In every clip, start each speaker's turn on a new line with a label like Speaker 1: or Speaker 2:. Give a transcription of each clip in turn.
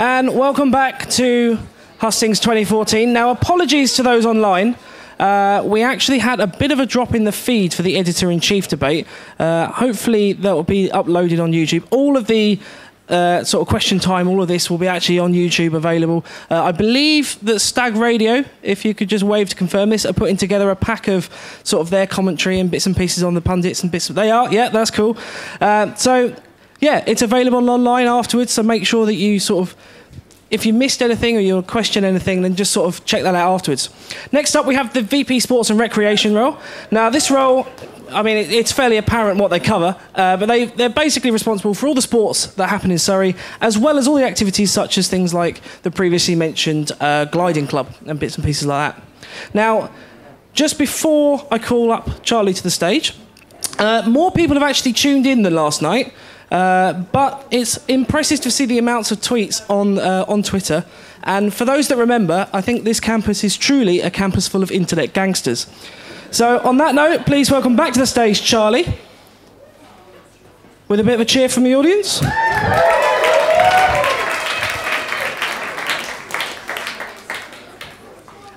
Speaker 1: And welcome back to Hustings 2014. Now, apologies to those online. We actually had a bit of a drop in the feed for the editor-in-chief debate. Hopefully that will be uploaded on YouTube. All of the sort of question time, all of this will be actually on YouTube available. I believe that Stag Radio, if you could just wave to confirm this, are putting together a pack of sort of their commentary and bits and pieces on the pundits and bits. They are, yeah, that's cool. So, yeah, it's available online afterwards, so make sure that you sort of, if you missed anything or you question anything, then just sort of check that out afterwards. Next up, we have the VP Sports and Recreation role. Now, this role, I mean, it's fairly apparent what they cover, but they're basically responsible for all the sports that happen in Surrey, as well as all the activities such as things like the previously mentioned gliding club and bits and pieces like that. Now, just before I call up Charlie to the stage, more people have actually tuned in than last night. But it's impressive to see the amounts of tweets on Twitter. And for those that remember, I think this campus is truly a campus full of internet gangsters. So on that note, please welcome back to the stage Charlie. With a bit of a cheer from the audience.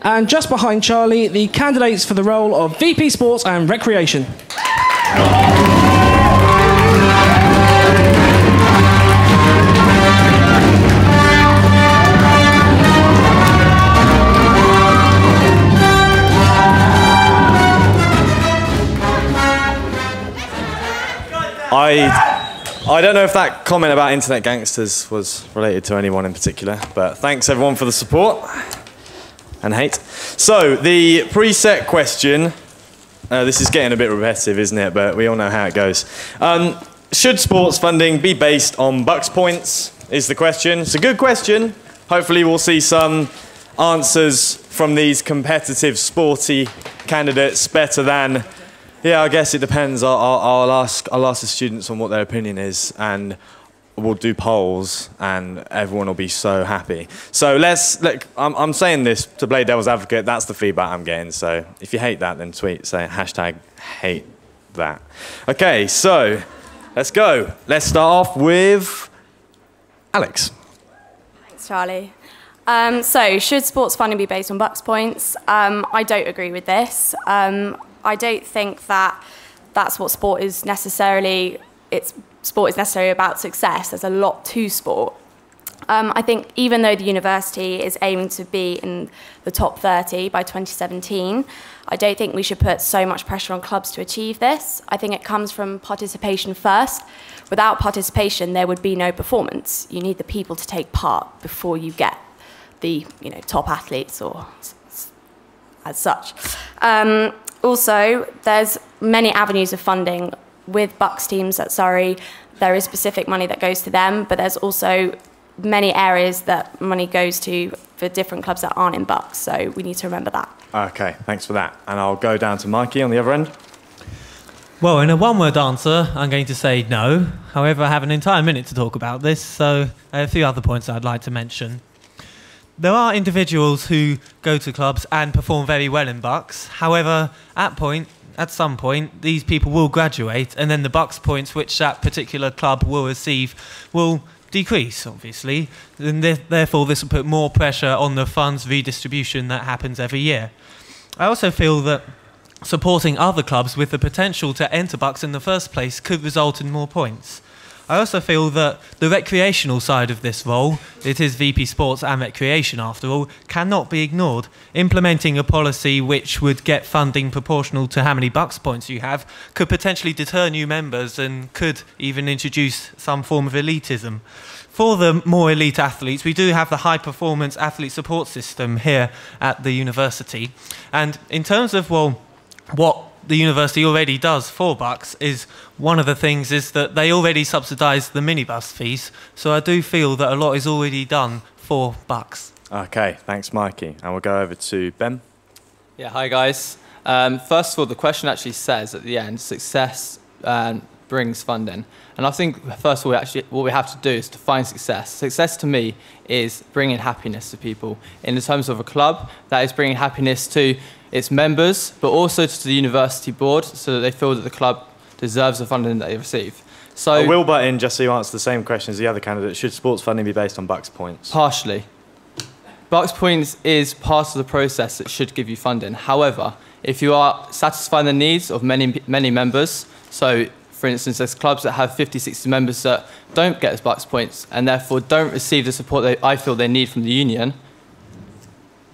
Speaker 1: And just behind Charlie, the candidates for the role of VP Sports and Recreation.
Speaker 2: I don't know if that comment about internet gangsters was related to anyone in particular, but thanks everyone for the support and hate. So, the preset question, this is getting a bit repetitive, isn't it? But we all know how it goes. Should sports funding be based on bucks points, is the question. It's a good question. Hopefully we'll see some answers from these competitive, sporty candidates better than... Yeah, I guess it depends. I'll ask the students on what their opinion is, and we'll do polls, and everyone will be so happy. So I'm saying this to play devil's advocate. That's the feedback I'm getting. So if you hate that, then tweet, say #hate that. Okay, so let's go. Let's start off with Alex.
Speaker 3: Thanks, Charlie. So should sports funding be based on bucks points? I don't agree with this. I don't think that that's what sport is necessarily. Sport is necessarily about success. There's a lot to sport. I think even though the university is aiming to be in the top 30 by 2017, I don't think we should put so much pressure on clubs to achieve this. I think it comes from participation first. Without participation, there would be no performance. You need the people to take part before you get the top athletes or as such. Also, there's many avenues of funding with Bucks teams at Surrey. There is specific money that goes to them, but there's also many areas that money goes to for different clubs that aren't in Bucks, so we need to remember that.
Speaker 2: Okay, thanks for that. And I'll go down to Mikey on the other end.
Speaker 4: Well, in a one-word answer, I'm going to say no. However, I have an entire minute to talk about this, so a few other points I'd like to mention. There are individuals who go to clubs and perform very well in Bucks. However, at some point, these people will graduate, and then the Bucks points which that particular club will receive will decrease, obviously. And therefore, this will put more pressure on the funds redistribution that happens every year. I also feel that supporting other clubs with the potential to enter Bucks in the first place could result in more points. I also feel that the recreational side of this role, it is VP Sports and Recreation after all, cannot be ignored. Implementing a policy which would get funding proportional to how many Bucks points you have could potentially deter new members and could even introduce some form of elitism. For the more elite athletes, we do have the high performance athlete support system here at the university. And in terms of, well, what the university already does for Bucks is one of the things is that they already subsidise the minibus fees. So I do feel that a lot is already done for Bucks.
Speaker 2: Okay, thanks, Mikey. And we'll go over to Ben.
Speaker 5: Yeah, hi guys. First of all, the question actually says at the end, success brings funding. And I think first of all, what we have to do is define success. Success to me is bringing happiness to people. In the terms of a club, that is bringing happiness to its members, but also to the university board, so that they feel that the club deserves the funding that they receive. So
Speaker 2: I will butt in just so you answer the same question as the other candidate. Should sports funding be based on Bucks points?
Speaker 5: partially. Bucks points is part of the process that should give you funding. However, if you are satisfying the needs of many members, so for instance, there's clubs that have 50, 60 members that don't get Bucks points and therefore don't receive the support that I feel they need from the union,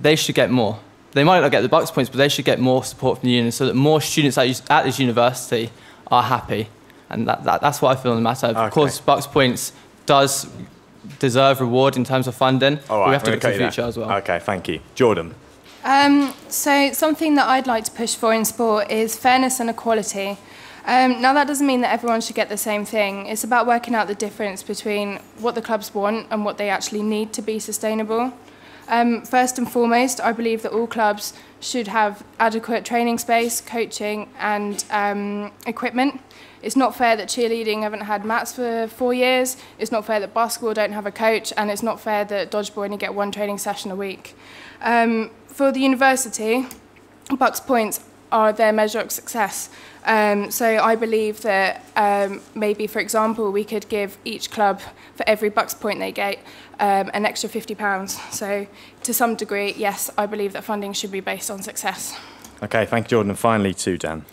Speaker 5: they should get more. They might not get the Bucks points, but they should get more support from the union so that more students at this university are happy. And that's what I feel on the matter. Of course, Bucks points does deserve reward in terms of funding.
Speaker 2: All right,
Speaker 5: we have to look to the future as well.
Speaker 2: Okay, thank you. Jordan.
Speaker 6: So something that I'd like to push for in sport is fairness and equality. Now that doesn't mean that everyone should get the same thing. It's about working out the difference between what the clubs want and what they actually need to be sustainable. First and foremost, I believe that all clubs should have adequate training space, coaching and equipment. It's not fair that cheerleading haven't had mats for 4 years. It's not fair that basketball don't have a coach, and it's not fair that dodgeball only get one training session a week. For the university, Bucks points are their measure of success. So I believe that maybe, for example, we could give each club, for every Bucks point they get, an extra £50. So to some degree, yes, I believe that funding should be based on success.
Speaker 2: Okay, thank you, Jordan. And finally, to Dan.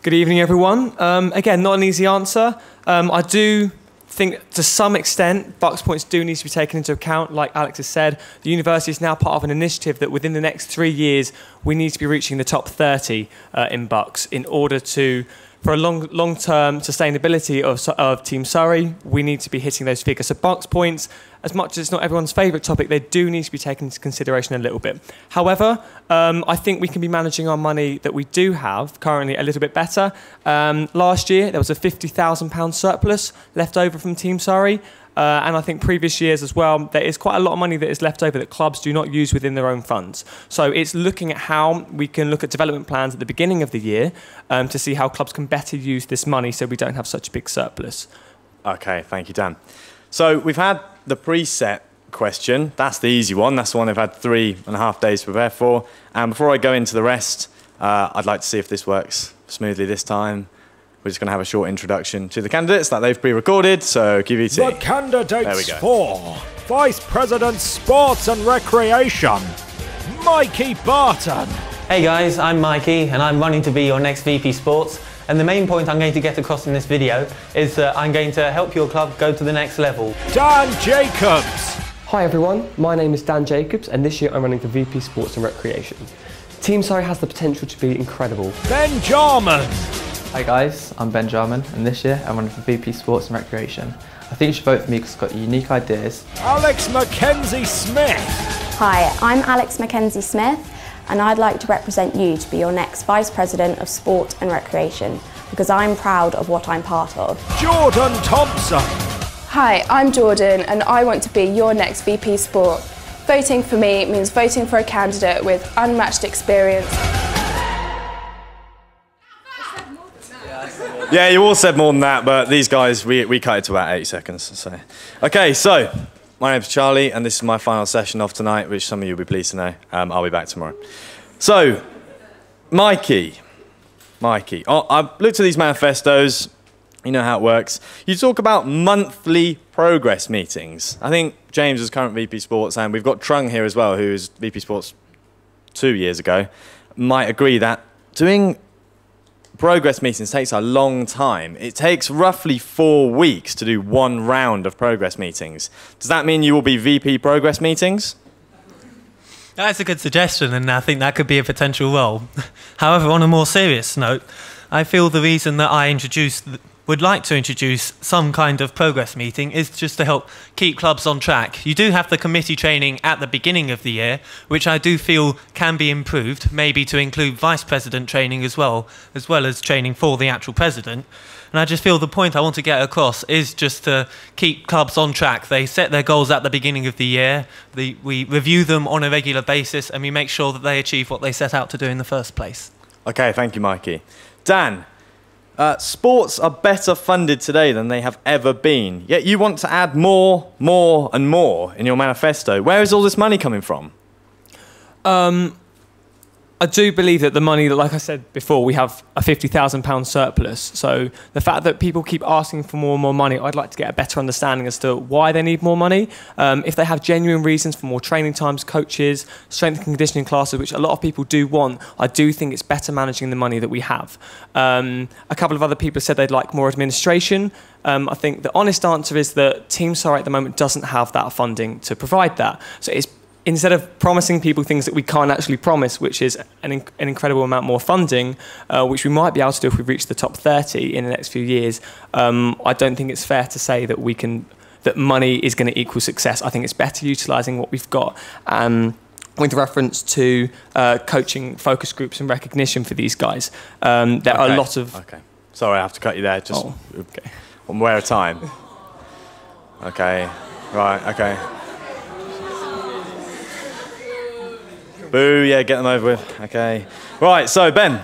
Speaker 7: Good evening, everyone. Again, not an easy answer. I do think to some extent Bucks points do need to be taken into account. Like Alex has said, the university is now part of an initiative that within the next 3 years we need to be reaching the top 30 in Bucks in order to, for a long-term sustainability of Team Surrey, we need to be hitting those figures. So Bucks points, as much as it's not everyone's favourite topic, they do need to be taken into consideration a little bit. However, I think we can be managing our money that we do have currently a little bit better. Last year, there was a £50,000 surplus left over from Team Surrey. And I think previous years as well, there is quite a lot of money that is left over that clubs do not use within their own funds. So it's looking at how we can look at development plans at the beginning of the year to see how clubs can better use this money so we don't have such a big surplus.
Speaker 2: Okay, thank you, Dan. So we've had the preset question. That's the easy one. That's the one they've had 3.5 days to prepare for. And before I go into the rest, I'd like to see if this works smoothly this time. We're just going to have a short introduction to the candidates that they've pre-recorded, so QVT.
Speaker 8: The candidates
Speaker 2: There we go.
Speaker 8: for Vice President Sports and Recreation, Mikey Barton.
Speaker 9: Hey guys, I'm Mikey and I'm running to be your next VP Sports, and the main point I'm going to get across in this video is that I'm going to help your club go to the next level.
Speaker 8: Dan Jacobs.
Speaker 10: Hi everyone, my name is Dan Jacobs and this year I'm running for VP Sports and Recreation. Team Surrey has the potential to be incredible.
Speaker 8: Ben Jarman.
Speaker 11: Hi guys, I'm Ben Jarman and this year I'm running for VP Sports and Recreation. I think you should vote for me because I've got unique ideas.
Speaker 8: Alex Mackenzie Smith.
Speaker 12: Hi, I'm Alex Mackenzie Smith and I'd like to represent you to be your next Vice President of Sport and Recreation because I'm proud of what I'm part of.
Speaker 8: Jordan Thompson.
Speaker 6: Hi, I'm Jordan and I want to be your next VP Sport. Voting for me means voting for a candidate with unmatched experience.
Speaker 2: Yeah, you all said more than that, but these guys, we cut it to about 8 seconds. So. Okay, so my name's Charlie, and this is my final session of tonight, which some of you will be pleased to know. I'll be back tomorrow. So, Mikey, I've looked at these manifestos. You know how it works. You talk about monthly progress meetings. I think James is current VP Sports, and we've got Trung here as well, who was VP Sports 2 years ago, might agree that doing progress meetings takes a long time. It takes roughly 4 weeks to do one round of progress meetings. Does that mean you will be VP progress meetings?
Speaker 4: That's a good suggestion, and I think that could be a potential role. However, on a more serious note, I feel the reason that I would like to introduce some kind of progress meeting is just to help keep clubs on track. You do have the committee training at the beginning of the year, which I do feel can be improved, maybe to include vice president training as well as training for the actual president. And I just feel the point I want to get across is just to keep clubs on track. They set their goals at the beginning of the year, we review them on a regular basis, and we make sure that they achieve what they set out to do in the first place.
Speaker 2: Okay, thank you, Mikey. Dan, sports are better funded today than they have ever been, yet you want to add more and more in your manifesto. Where is all this money coming from?
Speaker 7: I do believe that the money that, like I said before, we have a £50,000 surplus. So the fact that people keep asking for more and more money, I'd like to get a better understanding as to why they need more money. If they have genuine reasons for more training times, coaches, strength and conditioning classes, which a lot of people do want, I do think it's better managing the money that we have. A couple of other people said they'd like more administration. I think the honest answer is that Team Surrey at the moment doesn't have that funding to provide that. So it's instead of promising people things that we can't actually promise, which is an incredible amount more funding, which we might be able to do if we reach the top 30 in the next few years, I don't think it's fair to say that that money is going to equal success. I think it's better utilising what we've got. With reference to coaching focus groups and recognition for these guys, there are a lot of...
Speaker 2: Okay. Sorry, I have to cut you there. Just okay. One more at a time. Okay. Right, okay. Boo, yeah, get them over with. Okay. Right, so Ben,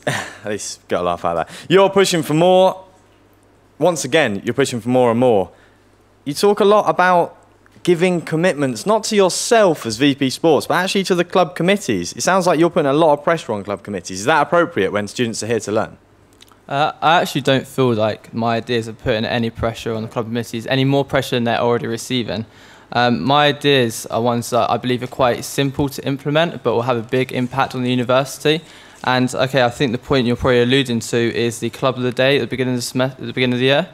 Speaker 2: at least got a laugh out of that. You're pushing for more. Once again, you're pushing for more and more. You talk a lot about giving commitments, not to yourself as VP Sports, but actually to the club committees. It sounds like you're putting a lot of pressure on club committees. Is that appropriate when students are here to learn?
Speaker 5: I actually don't feel like my ideas are putting any pressure on the club committees, any more pressure than they're already receiving. My ideas are ones that I believe are quite simple to implement, but will have a big impact on the university. And okay, I think the point you're probably alluding to is the club of the day at the beginning of the year.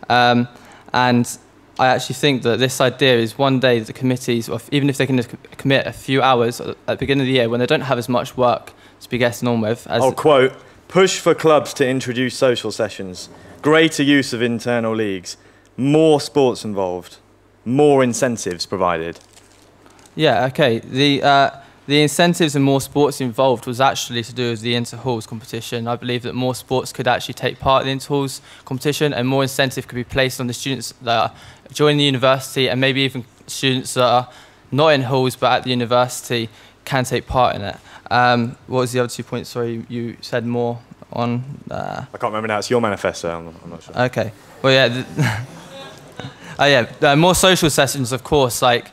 Speaker 5: And I actually think that this idea is one day that the committees, or even if they can commit a few hours at the beginning of the year when they don't have as much work to be getting on with. I'll
Speaker 2: quote, push for clubs to introduce social sessions, greater use of internal leagues, more sports involved, more incentives provided.
Speaker 5: Yeah, okay. The incentives and more sports involved was actually to do with the inter-halls competition. I believe that more sports could actually take part in the inter-halls competition, and more incentive could be placed on the students that are joining the university, and maybe even students that are not in halls but at the university can take part in it. What was the other 2 points? Sorry, you said more on...
Speaker 2: I can't remember now. It's your manifesto. I'm not sure.
Speaker 5: Okay. Well, yeah. More social sessions, of course, like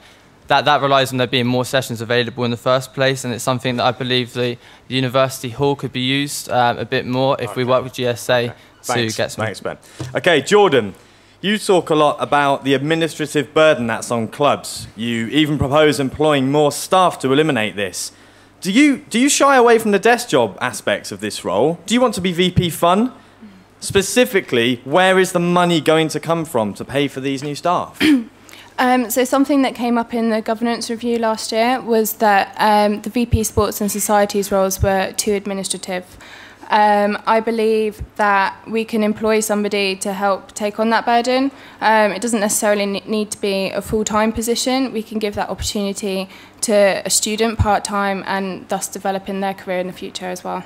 Speaker 5: that relies on there being more sessions available in the first place, and it's something that I believe the university hall could be used a bit more if we work with GSA to get some...
Speaker 2: Thanks, Ben. Okay, Jordan, you talk a lot about the administrative burden that's on clubs. You even propose employing more staff to eliminate this. Do you shy away from the desk job aspects of this role? Do you want to be VP Fun? Specifically, where is the money going to come from to pay for these new staff?
Speaker 6: So something that came up in the governance review last year was that the VP Sports and Societies roles were too administrative. I believe that we can employ somebody to help take on that burden. It doesn't necessarily need to be a full-time position. We can give that opportunity to a student part-time and thus developing their career in the future as well.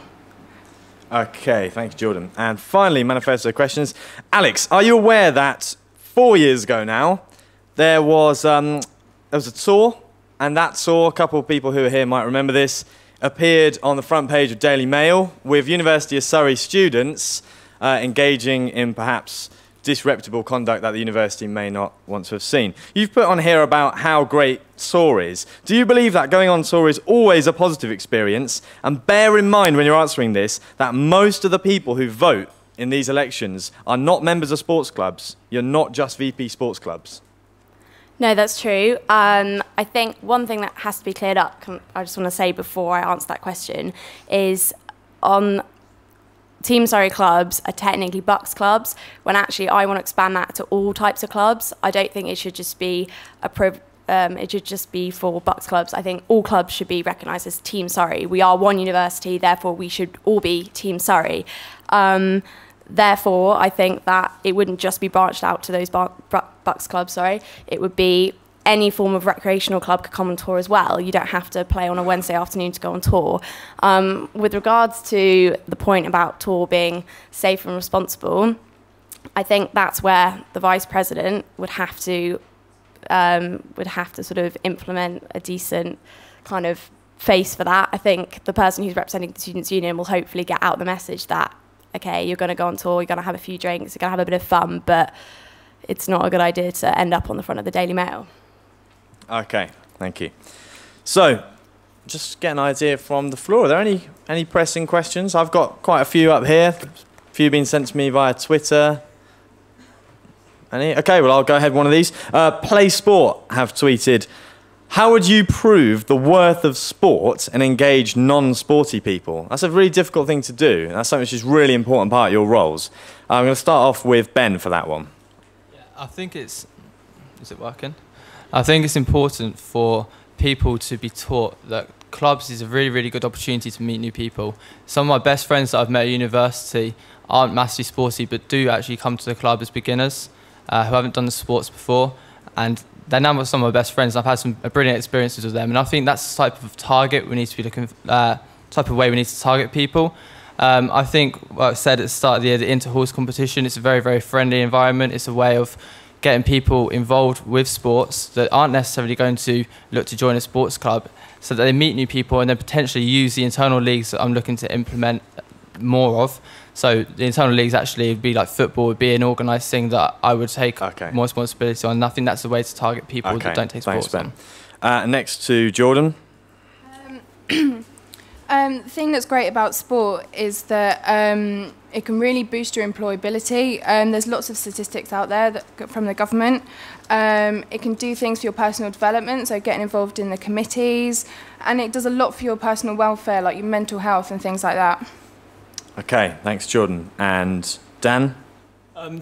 Speaker 2: Okay, thank you, Jordan. And finally, manifesto questions. Alex, are you aware that 4 years ago now, there was a tour, and that tour, a couple of people who are here might remember this, appeared on the front page of Daily Mail with University of Surrey students engaging in perhaps disreputable conduct that the university may not want to have seen. You've put on here about how great tour is. Do you believe that going on tour is always a positive experience? And bear in mind when you're answering this that most of the people who vote in these elections are not members of sports clubs. You're not just VP sports clubs.
Speaker 3: No, that's true. I think one thing that has to be cleared up, I just want to say before I answer that question, is on Team Surrey clubs are technically Bucks clubs, when actually I want to expand that to all types of clubs. I don't think it should just be for Bucks clubs. I think all clubs should be recognised as Team Surrey. We are one university, therefore we should all be Team Surrey. Therefore, I think that it wouldn't just be branched out to those Bucks clubs, It would be any form of recreational club could come on tour as well. You don't have to play on a Wednesday afternoon to go on tour. With regards to the point about tour being safe and responsible, I think that's where the Vice President would have to sort of implement a decent kind of face for that. I think the person who's representing the Students' Union will hopefully get out the message that, okay, you're going to go on tour, you're going to have a few drinks, you're going to have a bit of fun, but it's not a good idea to end up on the front of the Daily Mail.
Speaker 2: Okay, thank you. So, just get an idea from the floor. Are there any pressing questions? I've got quite a few up here. A few been sent to me via Twitter. Any? Okay, well, I'll go ahead with one of these. Play Sport have tweeted, how would you prove the worth of sport and engage non-sporty people? That's a really difficult thing to do. That's something which is really important part of your roles. I'm going to start off with Ben for that one.
Speaker 5: Yeah, I think is it working? I think it's important for people to be taught that clubs is a really, really good opportunity to meet new people. Some of my best friends that I've met at university aren't massively sporty, but do actually come to the club as beginners who haven't done the sports before. And they're now some of my best friends. I've had some brilliant experiences with them. And I think that's the type of target we need to be looking type of way we need to target people. I think, what I said at the start of the year, the inter-halls competition, it's a very, very friendly environment. It's a way of getting people involved with sports that aren't necessarily going to look to join a sports club, so that they meet new people and then potentially use the internal leagues that I'm looking to implement more of. So the internal leagues actually would be like football, would be an organised thing that I would take more responsibility on. And I think that's the way to target people that don't take sports on.
Speaker 2: Next to Jordan.
Speaker 6: The thing that's great about sport is that it can really boost your employability. There's lots of statistics out there from the government. It can do things for your personal development, so getting involved in the committees, and it does a lot for your personal welfare, like your mental health and things like that.
Speaker 2: Okay, thanks, Jordan. And Dan?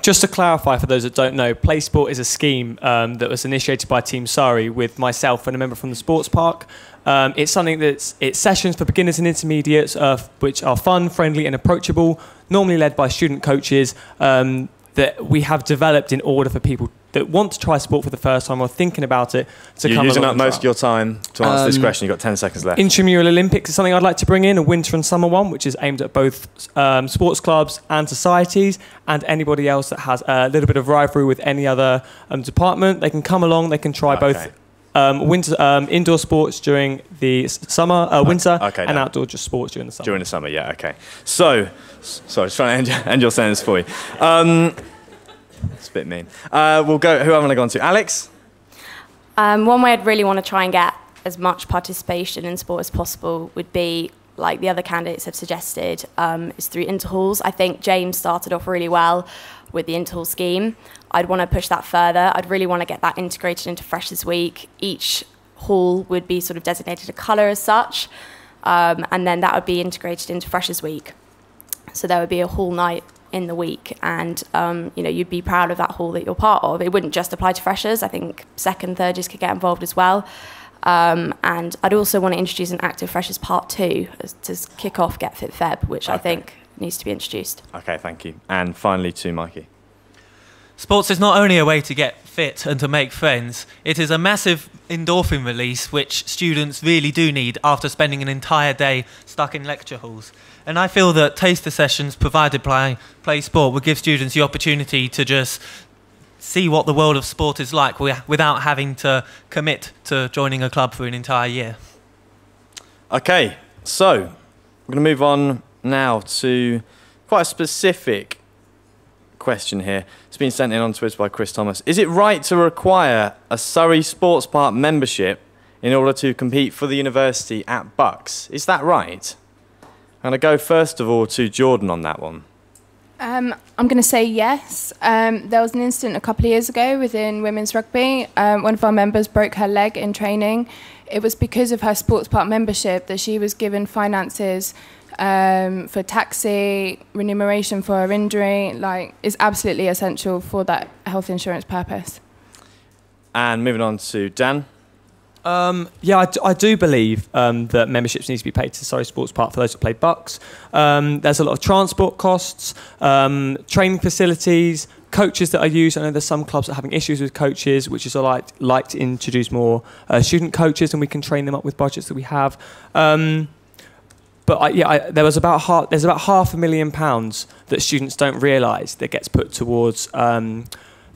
Speaker 7: Just to clarify for those that don't know, Play Sport is a scheme that was initiated by Team Surrey with myself and a member from the sports park. It's something it's sessions for beginners and intermediates which are fun, friendly and approachable, normally led by student coaches that we have developed in order for people that want to try sport for the first time or thinking about it to come along.
Speaker 2: You're using up most of your time to answer this question. You've got 10 seconds left.
Speaker 7: Intramural Olympics is something I'd like to bring in, a winter and summer one, which is aimed at both sports clubs and societies and anybody else that has a little bit of rivalry with any other department. They can come along, they can try both winter, indoor sports during the summer, winter, and outdoor just sports during the summer.
Speaker 2: During the summer, yeah, okay. So, sorry, just trying to end your sentence for you. It's a bit mean. We'll go, who am I going to go on to? Alex?
Speaker 3: One way I'd really want to try and get as much participation in sport as possible would be, like the other candidates have suggested, is through interhalls. I think James started off really well with the interhall scheme. I'd want to push that further. I'd really want to get that integrated into Freshers Week. Each hall would be sort of designated a colour as such, and then that would be integrated into Freshers Week. So there would be a hall night in the week, and you'd be proud of that hall that you're part of. It wouldn't just apply to freshers. I think second, third years could get involved as well. And I'd also want to introduce an active freshers part 2 to kick off Get Fit Feb, which I think needs to be introduced.
Speaker 2: Okay, thank you. And finally to Mikey.
Speaker 4: Sports is not only a way to get fit and to make friends, it is a massive endorphin release which students really do need after spending an entire day stuck in lecture halls. And I feel that taster sessions provided by Play Sport would give students the opportunity to just see what the world of sport is like without having to commit to joining a club for an entire year.
Speaker 2: Okay, so we're going to move on now to quite a specific question here. It's been sent in on Twitter by Chris Thomas. Is it right to require a Surrey Sports Park membership in order to compete for the university at Bucks? Is that right? I'm going to go first of all to Jordan on that one.
Speaker 6: I'm going to say yes. There was an incident a couple of years ago within women's rugby. One of our members broke her leg in training. It was because of her sports park membership that she was given finances for taxi, remuneration for her injury. Like, it's absolutely essential for that health insurance purpose.
Speaker 2: And moving on to Dan.
Speaker 7: Yeah, I do believe that memberships need to be paid to Surrey Sports Park for those who play Bucks. There's a lot of transport costs, training facilities, coaches that are used. I know there's some clubs that are having issues with coaches, which is like to introduce more student coaches, and we can train them up with budgets that we have. But there's about £500,000 that students don't realise that gets put towards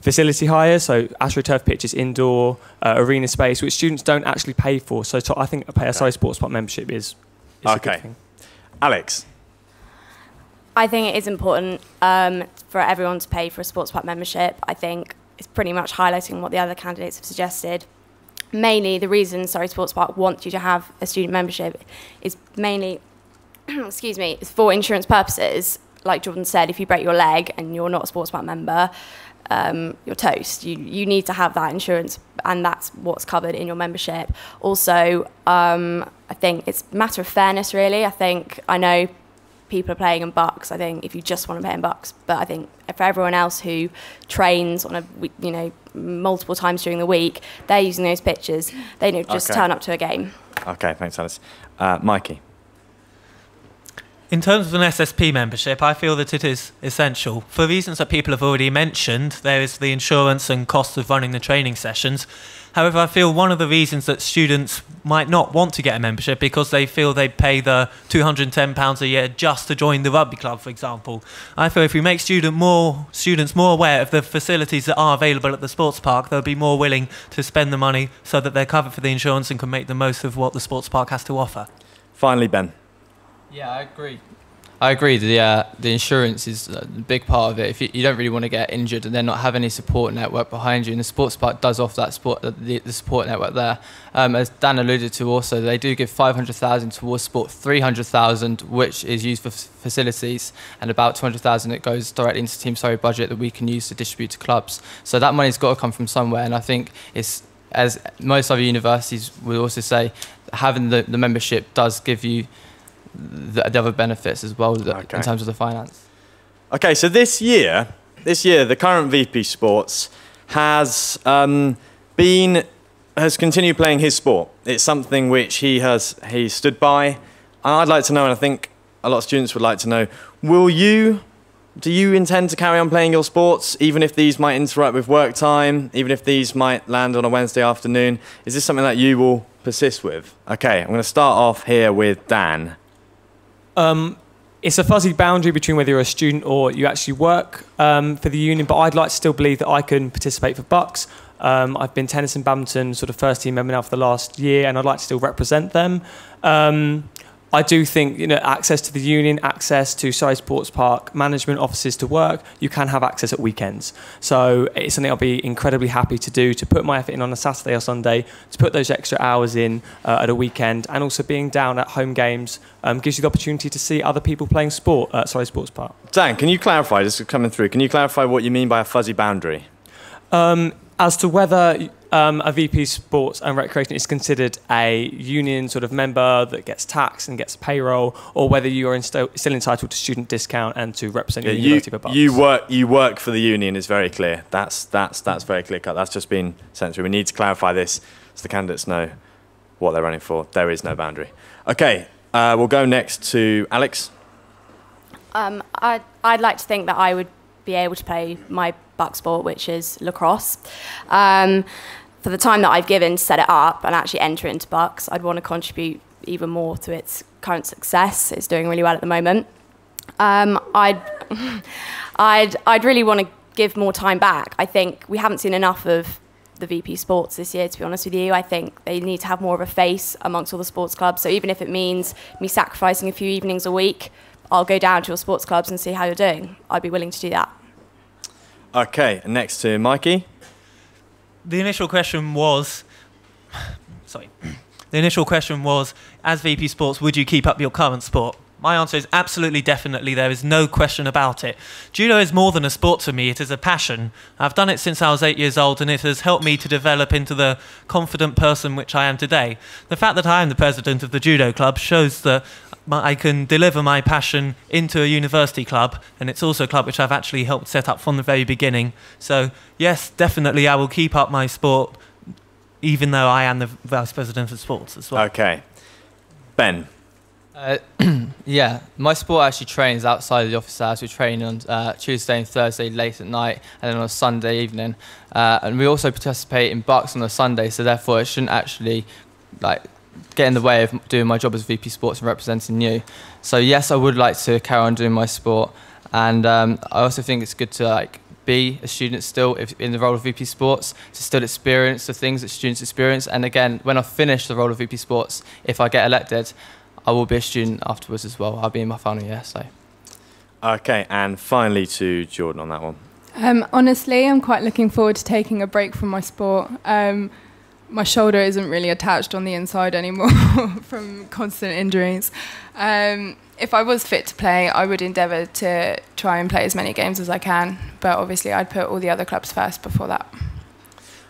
Speaker 7: facility hire, so AstroTurf pitches, indoor, arena space, which students don't actually pay for. So I think a Surrey Sports Park membership is a good thing.
Speaker 2: Alex?
Speaker 3: I think it is important for everyone to pay for a sports park membership. I think it's pretty much highlighting what the other candidates have suggested. mainly the reason Surrey Sports Park wants you to have a student membership is mainly, excuse me, is for insurance purposes. Like Jordan said, if you break your leg and you're not a Sports Park member, you're toast. You need to have that insurance, and that's what's covered in your membership. Also, I think it's a matter of fairness, really. I know people are playing in bucks. I think if you just want to play in bucks, but I think for everyone else who trains on multiple times during the week, they're using those pitches. They don't just turn up to a game.
Speaker 2: Okay, thanks, Alice. Mikey.
Speaker 4: In terms of an SSP membership, I feel that it is essential. For reasons that people have already mentioned, there is the insurance and cost of running the training sessions. However, I feel one of the reasons that students might not want to get a membership because they feel they pay the £210 a year just to join the rugby club, for example. I feel if we make students more aware of the facilities that are available at the sports park, they'll be more willing to spend the money so that they're covered for the insurance and can make the most of what the sports park has to offer.
Speaker 2: Finally, Ben.
Speaker 5: Yeah, I agree. The insurance is a big part of it. If you don't really want to get injured and then not have any support network behind you, and the sports park does offer that the support network there. As Dan alluded to, also they do give 500,000 towards sport, 300,000 which is used for facilities, and about 200,000 that goes directly into Team Surrey budget that we can use to distribute to clubs. So that money's got to come from somewhere, and I think it's, as most other universities will also say, having the membership does give you the other benefits as well in terms of the finance.
Speaker 2: Okay, so this year, the current VP Sports has continued playing his sport. It's something which he stood by, and I'd like to know, and I think a lot of students would like to know, do you intend to carry on playing your sports, even if these might interrupt with work time, even if these might land on a Wednesday afternoon? Is this something that you will persist with? Okay, I'm going to start off here with Dan.
Speaker 7: It's a fuzzy boundary between whether you're a student or you actually work for the union, but I'd like to still believe that I can participate for Bucks. I've been tennis and badminton sort of first team member now for the last year, and I'd like to still represent them. I do think, access to the union, access to Surrey Sports Park management offices to work, you can have access at weekends. So it's something I'll be incredibly happy to do, to put my effort in on a Saturday or Sunday, to put those extra hours in at a weekend, and also being down at home games gives you the opportunity to see other people playing sport at Surrey Sports Park.
Speaker 2: Dan, can you clarify, this is coming through, can you clarify what you mean by a fuzzy boundary?
Speaker 7: As to whether a VP Sports and Recreation is considered a union sort of member that gets taxed and gets payroll, or whether you are still entitled to student discount and to represent your university for Bucks.
Speaker 2: You work for the union is very clear. That's very clear cut. That's just been sent through. We need to clarify this so the candidates know what they're running for. There is no boundary. Okay, we'll go next to Alex.
Speaker 3: I'd like to think that I would be able to play my buck sport, which is lacrosse. For the time that I've given to set it up and actually enter into bucks, I'd want to contribute even more to its current success. It's doing really well at the moment. I'd really want to give more time back. I think we haven't seen enough of the VP Sports this year, to be honest with you. I think they need to have more of a face amongst all the sports clubs. So even if it means me sacrificing a few evenings a week, I'll go down to your sports clubs and see how you're doing. I'd be willing to do that.
Speaker 2: Okay, and next to Mikey.
Speaker 4: The initial question was, as VP Sports, would you keep up your current sport? My answer is absolutely, definitely. There is no question about it. Judo is more than a sport to me. It is a passion. I've done it since I was 8 years old, and it has helped me to develop into the confident person which I am today. The fact that I am the president of the judo club shows that I can deliver my passion into a university club, and it's also a club which I've actually helped set up from the very beginning. So yes, definitely I will keep up my sport, even though I am the vice president of sports as well.
Speaker 2: Okay. Ben.
Speaker 5: Yeah, my sport actually trains outside of the office hours. We train on Tuesday and Thursday late at night, and then on a Sunday evening. And we also participate in bucks on a Sunday, so therefore it shouldn't actually get in the way of doing my job as VP Sports and representing you. So yes, I would like to carry on doing my sport, and I also think it's good to be a student still in the role of VP Sports, to still experience the things that students experience. And again, when I finish the role of VP Sports, if I get elected, I will be a student afterwards as well. I'll be in my final year. So.
Speaker 2: Okay, and finally to Jordan on that one.
Speaker 6: Honestly, I'm quite looking forward to taking a break from my sport. My shoulder isn't really attached on the inside anymore from constant injuries. If I was fit to play, I would endeavour to try and play as many games as I can, but obviously I'd put all the other clubs first before that.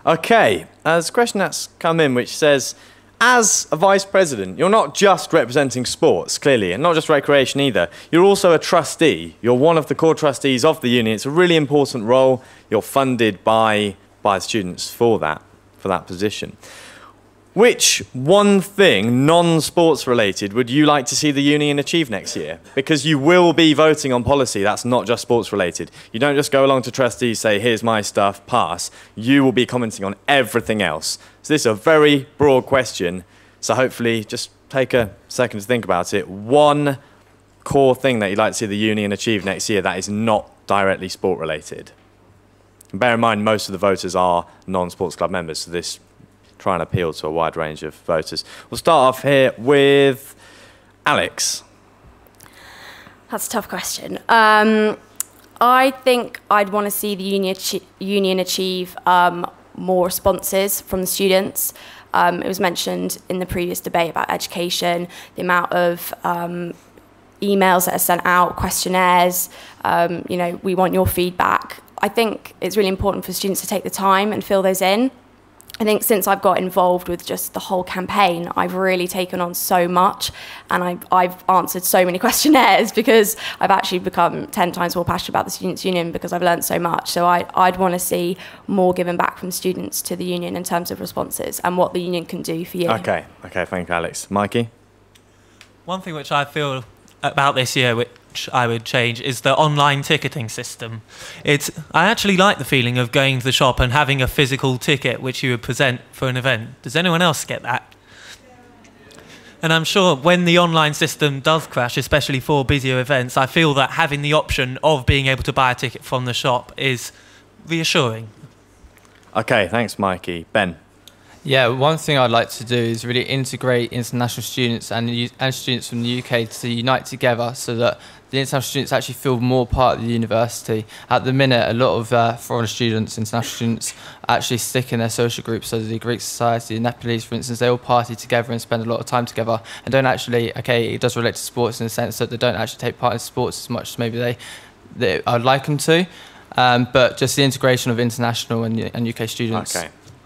Speaker 2: Okay, there's a question that's come in which says, as a vice president, you're not just representing sports, clearly, and not just recreation either. You're also a trustee. You're one of the core trustees of the union. It's a really important role. You're funded by students for that position. Which one thing, non-sports related, would you like to see the union achieve next year? Because you will be voting on policy that's not just sports related. You don't just go along to trustees, say, here's my stuff, pass. You will be commenting on everything else. So this is a very broad question. So hopefully just take a second to think about it. One core thing that you'd like to see the union achieve next year that is not directly sport related. And bear in mind, most of the voters are non-sports club members, so this try and appeal to a wide range of voters. We'll start off here with Alex.
Speaker 3: That's a tough question. I think I'd want to see the union achieve more responses from the students. It was mentioned in the previous debate about education, the amount of emails that are sent out, questionnaires, we want your feedback. I think it's really important for students to take the time and fill those in. I think since I've got involved with just the whole campaign, I've really taken on so much, and I've answered so many questionnaires because I've actually become 10 times more passionate about the Students' Union because I've learned so much. So I'd want to see more given back from students to the union in terms of responses and what the union can do for you.
Speaker 2: Okay, thank you, Alex. Mikey?
Speaker 4: One thing which I feel about this year which I would change is the online ticketing system. I actually like the feeling of going to the shop and having a physical ticket which you would present for an event. Does anyone else get that? And I'm sure when the online system does crash, especially for busier events, I feel that having the option of being able to buy a ticket from the shop is reassuring.
Speaker 2: Okay, thanks, Mikey. Ben?
Speaker 5: Yeah, one thing I'd like to do is really integrate international students and students from the UK to unite together so that the international students actually feel more part of the university. At the minute, a lot of foreign students, international students, actually stick in their social groups. So the Greek society, the Nepalese, for instance, they all party together and spend a lot of time together and don't actually, it does relate to sports in the sense that they don't actually take part in sports as much as maybe I'd like them to. But just the integration of international and UK students.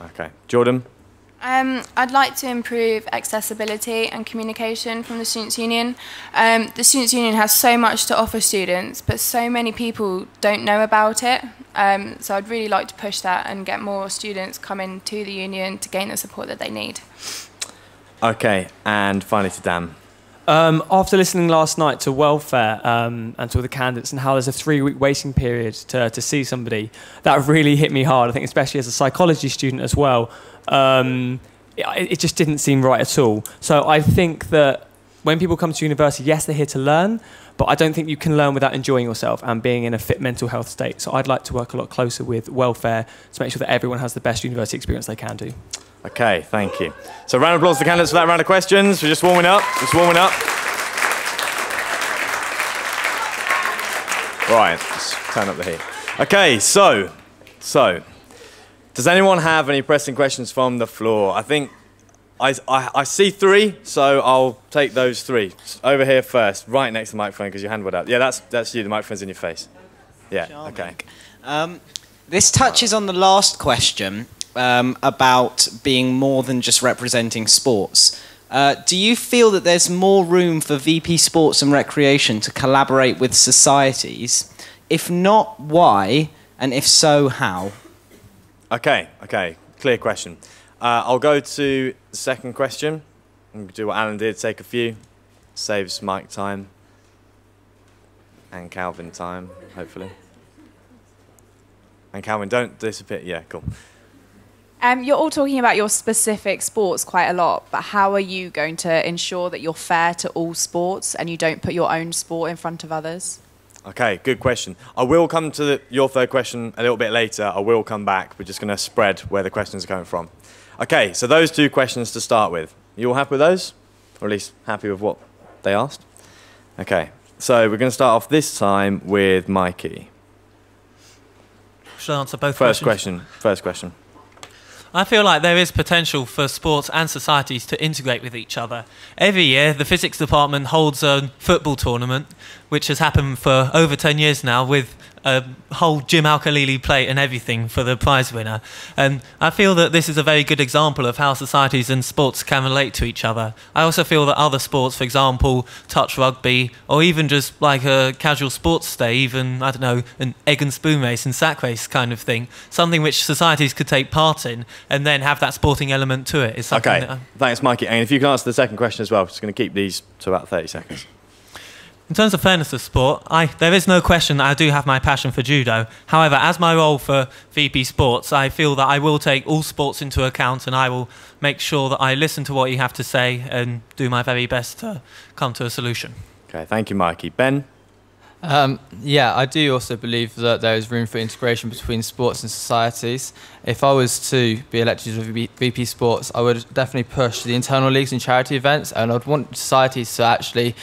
Speaker 2: Okay. Jordan?
Speaker 6: I'd like to improve accessibility and communication from the Students' Union. The Students' Union has so much to offer students, but so many people don't know about it. So I'd really like to push that and get more students coming to the union to gain the support that they need.
Speaker 2: Okay, and finally to Dan.
Speaker 7: After listening last night to welfare and to the candidates and how there's a 3-week waiting period to see somebody, that really hit me hard. I think especially as a psychology student as well. It just didn't seem right at all. So I think that when people come to university, yes, they're here to learn, but I don't think you can learn without enjoying yourself and being in a fit mental health state. So I'd like to work a lot closer with welfare to make sure that everyone has the best university experience they can do.
Speaker 2: Okay, thank you. So round of applause to the candidates for that round of questions. We're just warming up. Right, let's turn up the heat. Okay, so does anyone have any pressing questions from the floor? I think I see 3, so I'll take those 3. Over here first, right next to the microphone because your hand went up. Yeah, that's you. The microphone's in your face. Yeah,
Speaker 13: Charming. Okay. This touches on the last question about being more than just representing sports. Do you feel that there's more room for VP Sports and Recreation to collaborate with societies? If not, why? And if so, how?
Speaker 2: Okay, clear question. I'll go to the second question and do what Alan did, take a few. Saves Mike time and Calvin time, hopefully. And Calvin, don't disappear. Yeah, cool.
Speaker 14: You're all talking about your specific sports quite a lot, but how are you going to ensure that you're fair to all sports and you don't put your own sport in front of others?
Speaker 2: Okay, good question. I will come to your third question a little bit later. I will come back. We're just going to spread where the questions are coming from. Okay, so those 2 questions to start with. You all happy with those? Or at least happy with what they asked? Okay, so we're going to start off this time with Mikey.
Speaker 4: Should I answer both
Speaker 2: questions?
Speaker 4: questions?
Speaker 2: First question.
Speaker 4: I feel like there is potential for sports and societies to integrate with each other. Every year, the physics department holds a football tournament, which has happened for over 10 years now, with a whole Jim Al-Khalili plate and everything for the prize winner. And I feel that this is a very good example of how societies and sports can relate to each other. I also feel that other sports, for example, touch rugby, or even just like a casual sports day, even, I don't know, an egg and spoon race and sack race kind of thing, something which societies could take part in and then have that sporting element to it. Is something
Speaker 2: Okay, thanks, Mikey. And if you can answer the second question as well, just going to keep these to about 30 seconds.
Speaker 4: In terms of fairness of sport, there is no question that I do have my passion for judo. However, as my role for VP Sports, I feel that I will take all sports into account and I will make sure that I listen to what you have to say and do my very best to come to a solution.
Speaker 2: Okay, thank you, Mikey. Ben?
Speaker 5: Yeah, I do also believe that there is room for integration between sports and societies. If I was to be elected to VP Sports, I would definitely push the internal leagues and charity events, and I'd want societies to actually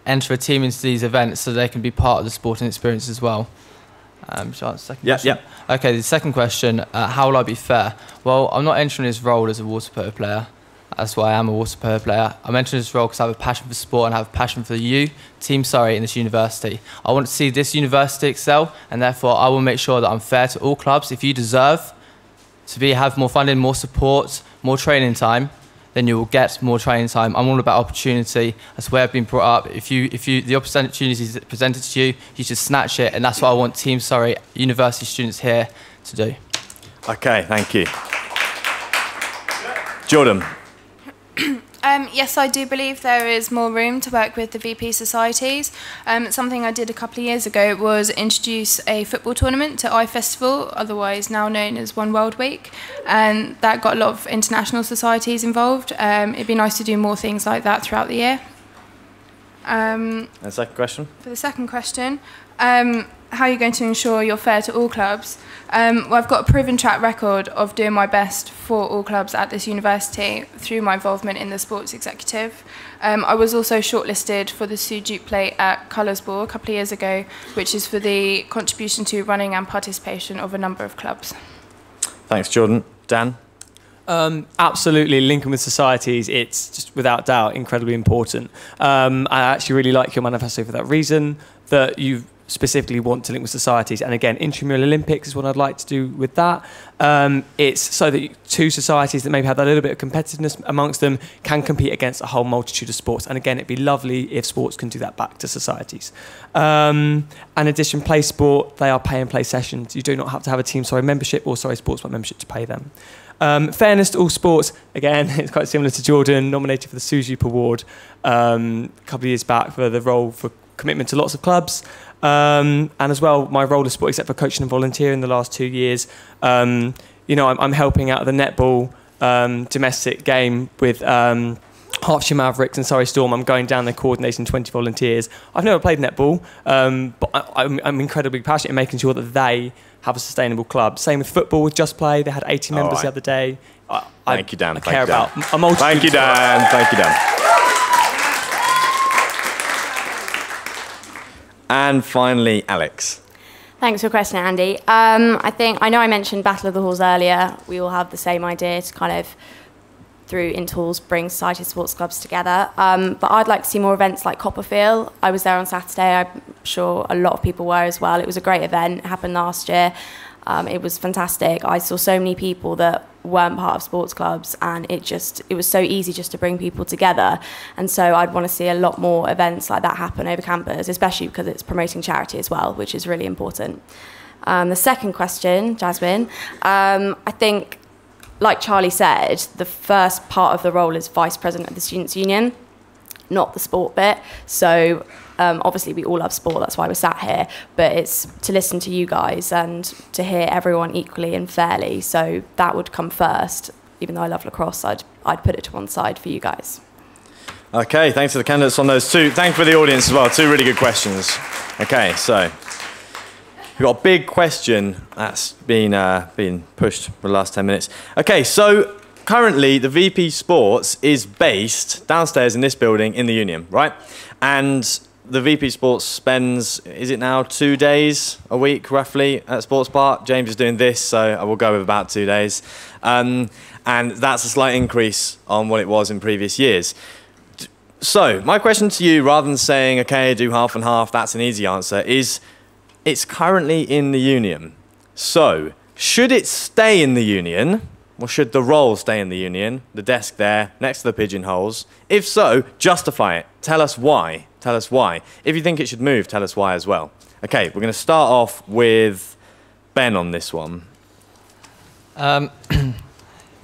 Speaker 5: enter a team into these events so they can be part of the sporting experience as well. Shall I answer the second question?
Speaker 2: Yeah.
Speaker 5: Okay, the second question, how will I be fair? Well, I'm not entering this role as a water polo player. That's why I am a water polo player. I'm entering this role because I have a passion for sport and I have a passion for you, Team Surrey, and this university. I want to see this university excel, and therefore I will make sure that I'm fair to all clubs. If you deserve to have more funding, more support, more training time, then you will get more training time. I'm all about opportunity. That's where I've been brought up. If the opportunity is presented to you, you should snatch it, and that's what I want Team Surrey university students here to do.
Speaker 2: Okay, thank you. Jordan?
Speaker 6: Yes, I do believe there is more room to work with the VP societies. Something I did a couple of years ago was introduce a football tournament to iFestival, otherwise now known as One World Week, and that got a lot of international societies involved. It'd be nice to do more things like that throughout the year.
Speaker 2: And the second question?
Speaker 6: For the second question, how are you going to ensure you're fair to all clubs? Well, I've got a proven track record of doing my best for all clubs at this university through my involvement in the sports executive. I was also shortlisted for the Sue Duke Plate at Colours Ball a couple of years ago, which is for the contribution to running and participation of a number of clubs.
Speaker 2: Thanks, Jordan. Dan?
Speaker 7: Absolutely, linking with societies, it's just without doubt incredibly important. I actually really like your manifesto for that reason, that you specifically want to link with societies. And again, intramural Olympics is what I'd like to do with that. It's so that two societies that maybe have that little bit of competitiveness amongst them can compete against a whole multitude of sports. And again, it'd be lovely if sports can do that back to societies. In addition, play sport, they are pay and play sessions. You do not have to have a Team Surrey membership or Surrey Sports membership to pay them. Fairness to all sports, again, it's quite similar to Jordan, nominated for the Suzup Award a couple of years back for the role for commitment to lots of clubs. And as well, my role as sport except for coaching and volunteering in the last 2 years. You know, I'm helping out at the netball domestic game with Hertfordshire Mavericks and Surrey Storm. I'm going down there coordinating 20 volunteers. I've never played netball, but I'm incredibly passionate in making sure that they have a sustainable club. Same with football, with Just Play. They had 80 members the other day.
Speaker 2: Thank you, Dan.
Speaker 7: I care about a multitude.
Speaker 2: Thank you, Dan. Thank you, Dan. And finally, Alex.
Speaker 12: Thanks for your question, Andy. I know I mentioned Battle of the Halls earlier. We all have the same idea to kind of, through in-tools, bring society sports clubs together. But I'd like to see more events like Copperfield. I was there on Saturday. I'm sure a lot of people were as well. It was a great event. It happened last year. It was fantastic. I saw so many people that weren't part of sports clubs, and it was so easy just to bring people together. And so I'd want to see a lot more events like that happen over campus, especially because it's promoting charity as well, which is really important. The second question, Jasmine, I think, like Charlie said, the first part of the role is Vice President of the Students' Union, not the sport bit. So obviously we all love sport, that's why we're sat here, but it's to listen to you guys and to hear everyone equally and fairly. So that would come first. Even though I love lacrosse, I'd put it to one side for you guys.
Speaker 2: Okay, thanks to the candidates on those two. Thanks for the audience as well. Two really good questions. Okay, so we've got a big question that's been pushed for the last 10 minutes. Okay, so currently the VP Sports is based downstairs in this building in the Union, right? And the VP Sports spends, is it now 2 days a week roughly at Sports Park? James is doing this, so I will go with about 2 days. And that's a slight increase on what it was in previous years. So my question to you, rather than saying, okay, do half and half, that's an easy answer, is it's currently in the union. So should it stay in the union, or should the role stay in the union, the desk there, next to the pigeonholes? If so, justify it. Tell us why. Tell us why. If you think it should move, tell us why as well. Okay, we're going to start off with Ben on this one.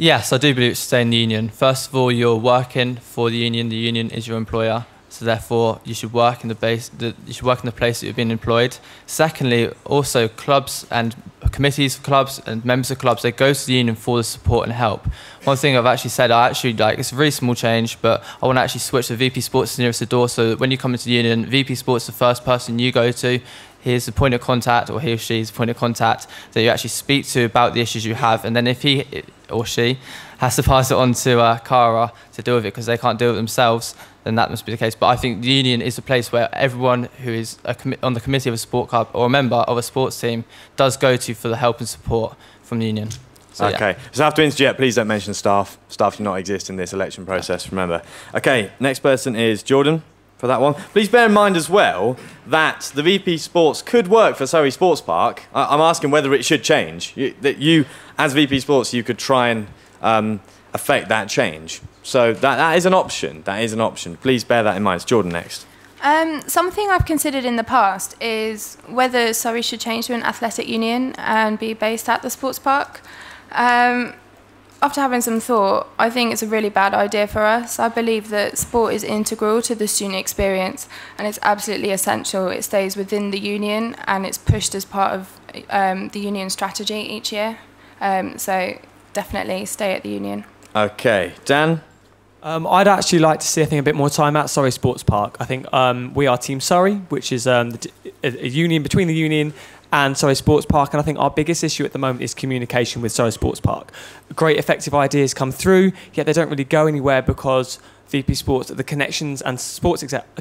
Speaker 5: Yes, I do believe it should stay in the union. First of all, you're working for the union is your employer, so therefore you should work in the place that you've been employed. Secondly, also clubs and committees of clubs and members of clubs, they go to the union for the support and help. One thing I've actually said, it's a very small change, but I want to actually switch the VP Sports nearest the door, so that when you come into the union, VP Sports is the first person you go to. He's the point of contact, or he or she is the point of contact that you actually speak to about the issues you have, and then if he or she has to pass it on to Cara to deal with it because they can't deal with it themselves, then that must be the case. But I think the union is a place where everyone who is on the committee of a sport club or a member of a sports team does go to for the help and support from the union. So,
Speaker 2: okay,
Speaker 5: yeah.
Speaker 2: so after interject, please don't mention staff. Staff do not exist in this election process, remember. Okay, next person is Jordan for that one. Please bear in mind as well that the VP Sports could work for Surrey Sports Park. I'm asking whether it should change. That you, as VP Sports, you could try and affect that change. So that is an option. That is an option. Please bear that in mind. It's Jordan next.
Speaker 6: Something I've considered in the past is whether Surrey should change to an athletic union and be based at the sports park. After having some thought, I think it's a really bad idea for us. I believe that sport is integral to the student experience and it's absolutely essential. It stays within the union and it's pushed as part of the union strategy each year. So definitely stay at the union.
Speaker 2: Okay, Dan?
Speaker 7: I'd actually like to see, a bit more time at Surrey Sports Park. I think we are Team Surrey, which is a union between the union and Surrey Sports Park, and I think our biggest issue at the moment is communication with Surrey Sports Park. Great effective ideas come through, yet they don't really go anywhere because VP Sports, the connections and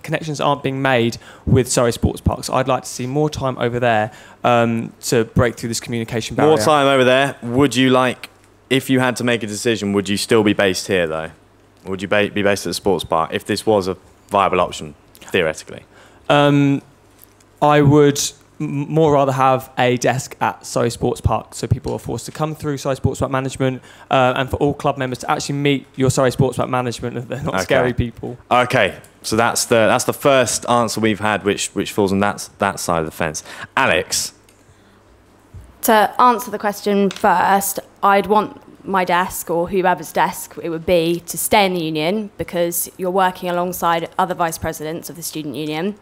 Speaker 7: connections aren't being made with Surrey Sports Park. So I'd like to see more time over there to break through this communication barrier.
Speaker 2: More time over there. Would you like, if you had to make a decision, would you still be based here though? Or would you be based at the sports park if this was a viable option, theoretically?
Speaker 7: I would more rather have a desk at Surrey Sports Park, so people are forced to come through Surrey Sports Park management, and for all club members to actually meet your Surrey Sports Park management, if they're not scary people.
Speaker 2: Okay, so that's the first answer we've had, which falls on that side of the fence. Alex.
Speaker 12: To answer the question first, I'd want my desk or whoever's desk it would be to stay in the union because you're working alongside other vice presidents of the student union.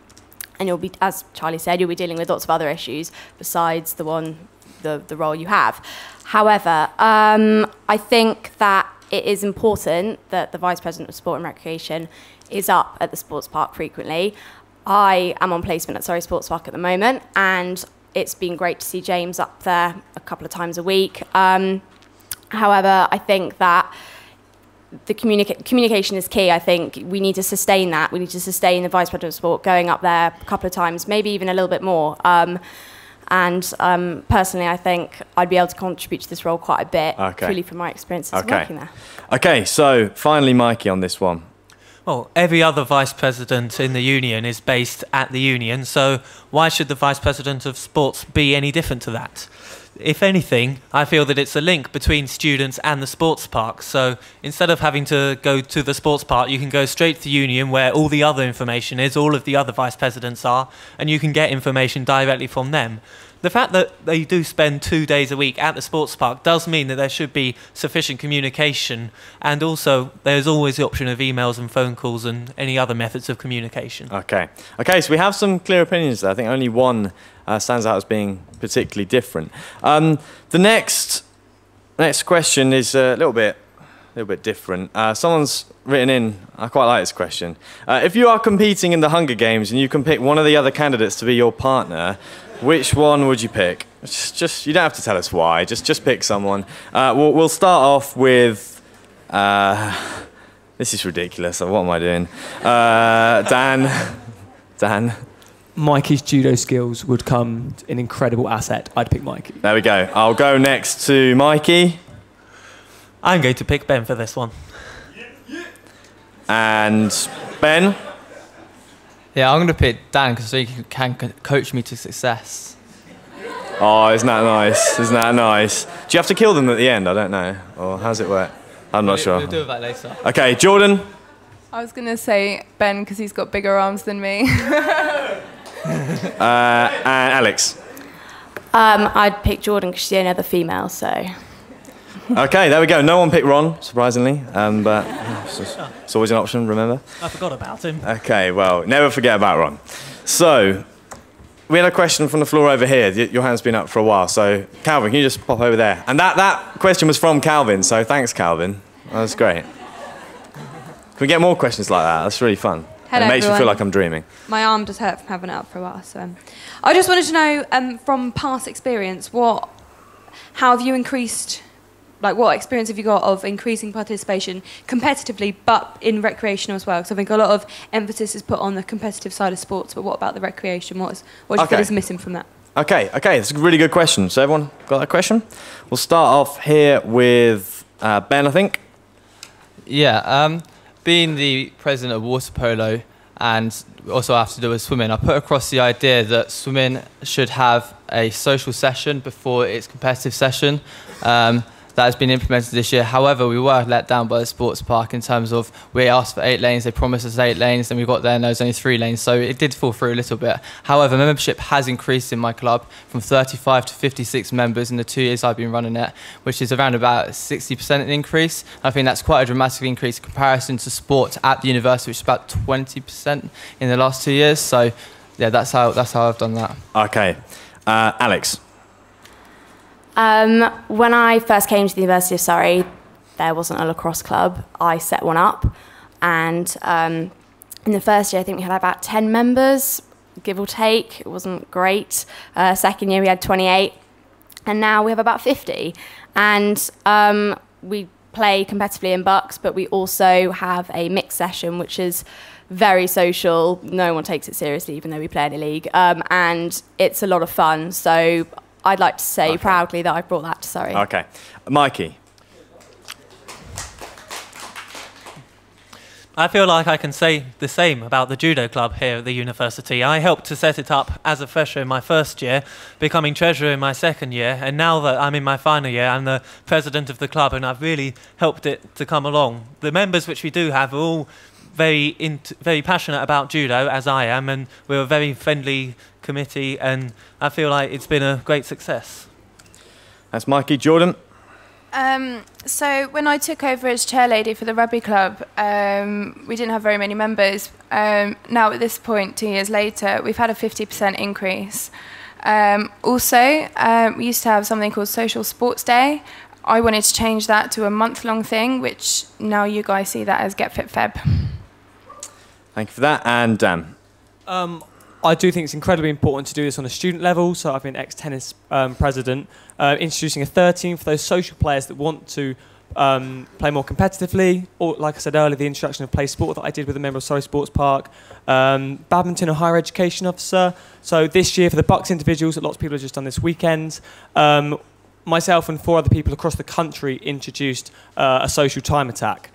Speaker 12: And you'll be, as Charlie said, you'll be dealing with lots of other issues besides the role you have. However, I think that it is important that the Vice President of Sport and Recreation is up at the sports park frequently. I am on placement at Surrey Sports Park at the moment, and it's been great to see James up there a couple of times a week. However, I think that the communication is key. I think we need to sustain that. We need to sustain the Vice President of Sport going up there a couple of times, maybe even a little bit more. Personally, I think I'd be able to contribute to this role quite a bit, purely from my experiences working there.
Speaker 2: Okay, so finally, Mikey on this one.
Speaker 4: Well, every other vice president in the union is based at the union, so why should the vice president of sports be any different to that? If anything, I feel that it's a link between students and the sports park. So instead of having to go to the sports park, you can go straight to the union where all the other information is, all of the other vice presidents are, and you can get information directly from them. The fact that they do spend 2 days a week at the sports park does mean that there should be sufficient communication, and also there's always the option of emails and phone calls and any other methods of communication.
Speaker 2: Okay, so we have some clear opinions there. I think only one stands out as being particularly different. The next question is a little bit different. Someone's written in, I quite like this question. If you are competing in the Hunger Games and you can pick one of the other candidates to be your partner, which one would you pick? Just you don't have to tell us why. Just pick someone. We'll start off with. This is ridiculous. What am I doing? Dan. Dan?
Speaker 7: Mikey's judo skills would come an incredible asset. I'd pick Mikey.
Speaker 2: There we go. I'll go next to Mikey.
Speaker 4: I'm going to pick Ben for this one.
Speaker 2: And Ben?
Speaker 5: Yeah, I'm going to pick Dan because he can coach me to success.
Speaker 2: Oh, isn't that nice? Isn't that nice? Do you have to kill them at the end? I don't know. Or how's it work? I'm not sure.
Speaker 5: We'll do that later.
Speaker 2: Okay, Jordan?
Speaker 6: I was going to say Ben because he's got bigger arms than me.
Speaker 2: And Alex?
Speaker 12: I'd pick Jordan because she's the only other female, so...
Speaker 2: Okay, there we go. No one picked Ron, surprisingly. But it's always an option, remember?
Speaker 4: I forgot about him.
Speaker 2: Okay, well, never forget about Ron. So, we had a question from the floor over here. Your hand's been up for a while. So, Calvin, can you just pop over there? And that question was from Calvin, so thanks, Calvin. That was great. Can we get more questions like that? That's really fun.
Speaker 15: Hello,
Speaker 2: and it makes
Speaker 15: everyone.
Speaker 2: me feel like I'm dreaming.
Speaker 15: My arm does hurt from having it up for a while. So, I just wanted to know from past experience, how have you increased, like what experience have you got of increasing participation competitively, but in recreational as well? Because I think a lot of emphasis is put on the competitive side of sports, but what about the recreation? What do you feel is missing from that?
Speaker 2: Okay, that's a really good question. So everyone got that question? We'll start off here with Ben, I think.
Speaker 5: Yeah, being the president of water polo and also have to do with swimming, I put across the idea that swimming should have a social session before its competitive session. That has been implemented this year. However, we were let down by the sports park in terms of we asked for 8 lanes, they promised us 8 lanes, then we got there and there was only 3 lanes, so it did fall through a little bit. However, membership has increased in my club from 35 to 56 members in the 2 years I've been running it, which is around about 60% increase. I think that's quite a dramatic increase in comparison to sport at the university, which is about 20% in the last 2 years. So, yeah, that's how I've done that.
Speaker 2: Okay. Alex?
Speaker 12: When I first came to the University of Surrey, there wasn't a lacrosse club. I set one up, and in the first year, I think we had about 10 members, give or take. It wasn't great. Second year, we had 28, and now we have about 50. And we play competitively in bucks, but we also have a mixed session, which is very social. No one takes it seriously, even though we play in a league, and it's a lot of fun. So I'd like to say proudly that I've brought that to Surrey.
Speaker 2: Okay. Mikey?
Speaker 4: I feel like I can say the same about the judo club here at the university. I helped to set it up as a fresher in my first year, becoming treasurer in my second year, and now that I'm in my final year, I'm the president of the club, and I've really helped it to come along. The members which we do have are all very passionate about judo, as I am, and we're a very friendly committee, and I feel like it's been a great success.
Speaker 2: That's Mikey. Jordan?
Speaker 6: So when I took over as chair lady for the rugby club, we didn't have very many members. Now at this point, 2 years later, we've had a 50% increase. Also, we used to have something called Social Sports Day. I wanted to change that to a month-long thing, which now you guys see that as Get Fit Feb.
Speaker 2: Thank you for that. And Dan?
Speaker 7: I do think it's incredibly important to do this on a student level. So I've been ex-tennis president, introducing a third team for those social players that want to play more competitively. Or, like I said earlier, the introduction of play sport that I did with a member of Surrey Sports Park, badminton, a higher education officer. So this year for the Bucks individuals that lots of people have just done this weekend, myself and 4 other people across the country introduced a social time attack,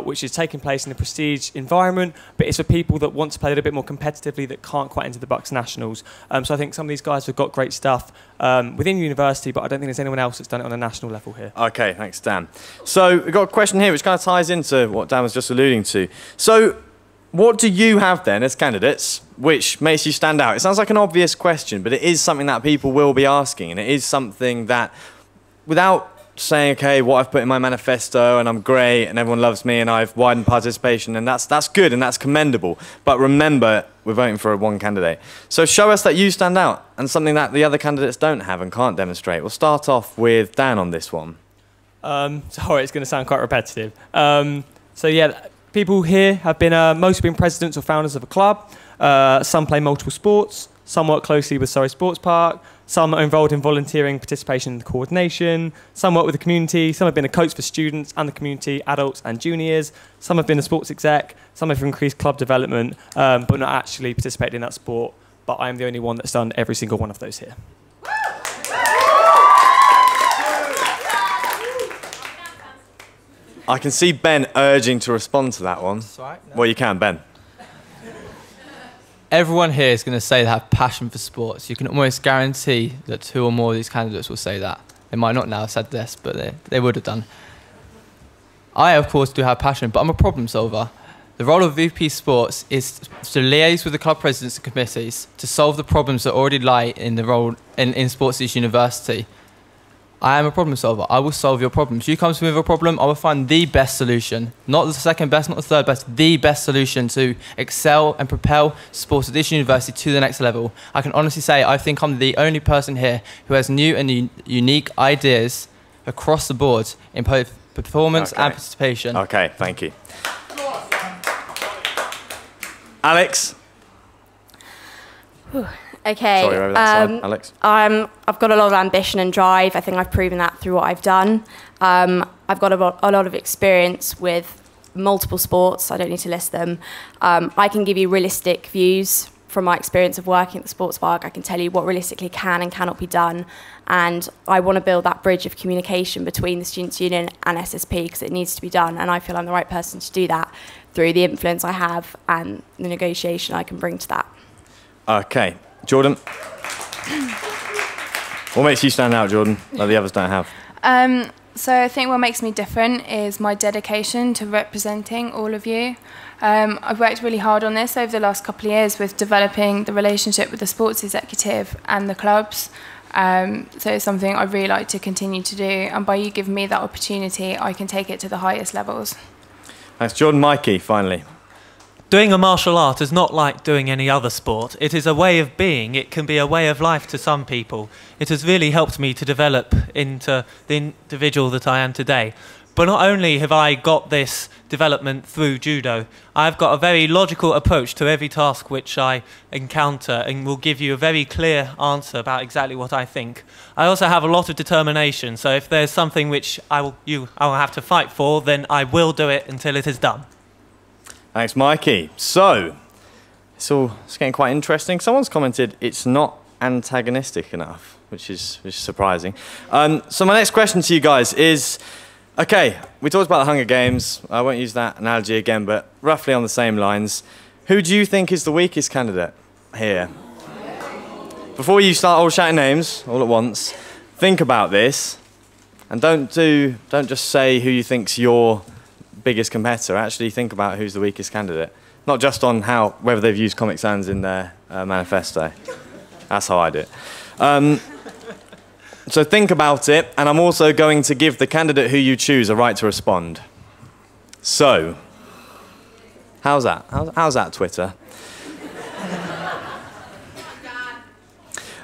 Speaker 7: which is taking place in a prestige environment, but it's for people that want to play a little bit more competitively that can't quite enter the Bucks Nationals. So I think some of these guys have got great stuff within university, but I don't think there's anyone else that's done it on a national level here.
Speaker 2: Okay, thanks, Dan. So we've got a question here which kind of ties into what Dan was just alluding to. So what do you have then as candidates which makes you stand out? It sounds like an obvious question, but it is something that people will be asking, and it is something that, without saying, okay, what I've put in my manifesto and I'm great and everyone loves me and I've widened participation, and that's good and that's commendable. But remember, we're voting for one candidate. So show us that you stand out and something that the other candidates don't have and can't demonstrate. We'll start off with Dan on this one.
Speaker 7: Sorry, it's going to sound quite repetitive. So yeah, people here have been mostly been presidents or founders of a club. Some play multiple sports. some work closely with Surrey Sports Park, some are involved in volunteering, participation and coordination, some work with the community, some have been a coach for students and the community, adults and juniors, some have been a sports exec, some have increased club development, but not actually participated in that sport. But I'm the only one that's done every single one of those here.
Speaker 2: I can see Ben urging to respond to that one.
Speaker 5: That's right, no.
Speaker 2: Well, you can, Ben.
Speaker 5: Everyone here is going to say they have passion for sports. You can almost guarantee that 2 or more of these candidates will say that. They might not now have said this, but they would have done. I, of course, do have passion, but I'm a problem solver. The role of VP Sports is to liaise with the club presidents and committees to solve the problems that already lie in the role in sports at this university. I am a problem solver. I will solve your problems. You come to me with a problem, I will find the best solution. Not the second best, not the third best, the best solution to excel and propel sports at this university to the next level. I can honestly say I think I'm the only person here who has new and unique ideas across the board in both performance and participation.
Speaker 2: Okay, thank you. Alex?
Speaker 12: Okay.
Speaker 2: Sorry, over that side. Alex?
Speaker 12: I've got a lot of ambition and drive. I think I've proven that through what I've done. I've got a lot of experience with multiple sports. I don't need to list them. I can give you realistic views from my experience of working at the sports park. I can tell you what realistically can and cannot be done. And I want to build that bridge of communication between the Students' Union and SSP because it needs to be done. And I feel I'm the right person to do that through the influence I have and the negotiation I can bring to that.
Speaker 2: Okay. Jordan? What makes you stand out, Jordan, that the others don't have?
Speaker 6: So I think what makes me different is my dedication to representing all of you. I've worked really hard on this over the last couple of years with developing the relationship with the sports executive and the clubs. So it's something I really like to continue to do. And by you giving me that opportunity, I can take it to the highest levels.
Speaker 2: Thanks, Jordan. Mikey, finally.
Speaker 4: Doing a martial art is not like doing any other sport. It is a way of being. It can be a way of life to some people. It has really helped me to develop into the individual that I am today. But not only have I got this development through judo, I've got a very logical approach to every task which I encounter and will give you a very clear answer about exactly what I think. I also have a lot of determination, so if there's something which I will have to fight for, then I will do it until it is done.
Speaker 2: Thanks, Mikey. So, it's getting quite interesting. Someone's commented it's not antagonistic enough, which is surprising. So my next question to you guys is, okay, we talked about the Hunger Games. I won't use that analogy again, but roughly on the same lines. Who do you think is the weakest candidate here? Before you start all shouting names all at once, think about this, and don't just say who you think's your biggest competitor. Actually think about who's the weakest candidate. Not just on whether they've used Comic Sans in their manifesto. That's how I do it. So think about it, and I'm also going to give the candidate who you choose a right to respond. So, how's that? How's that, Twitter?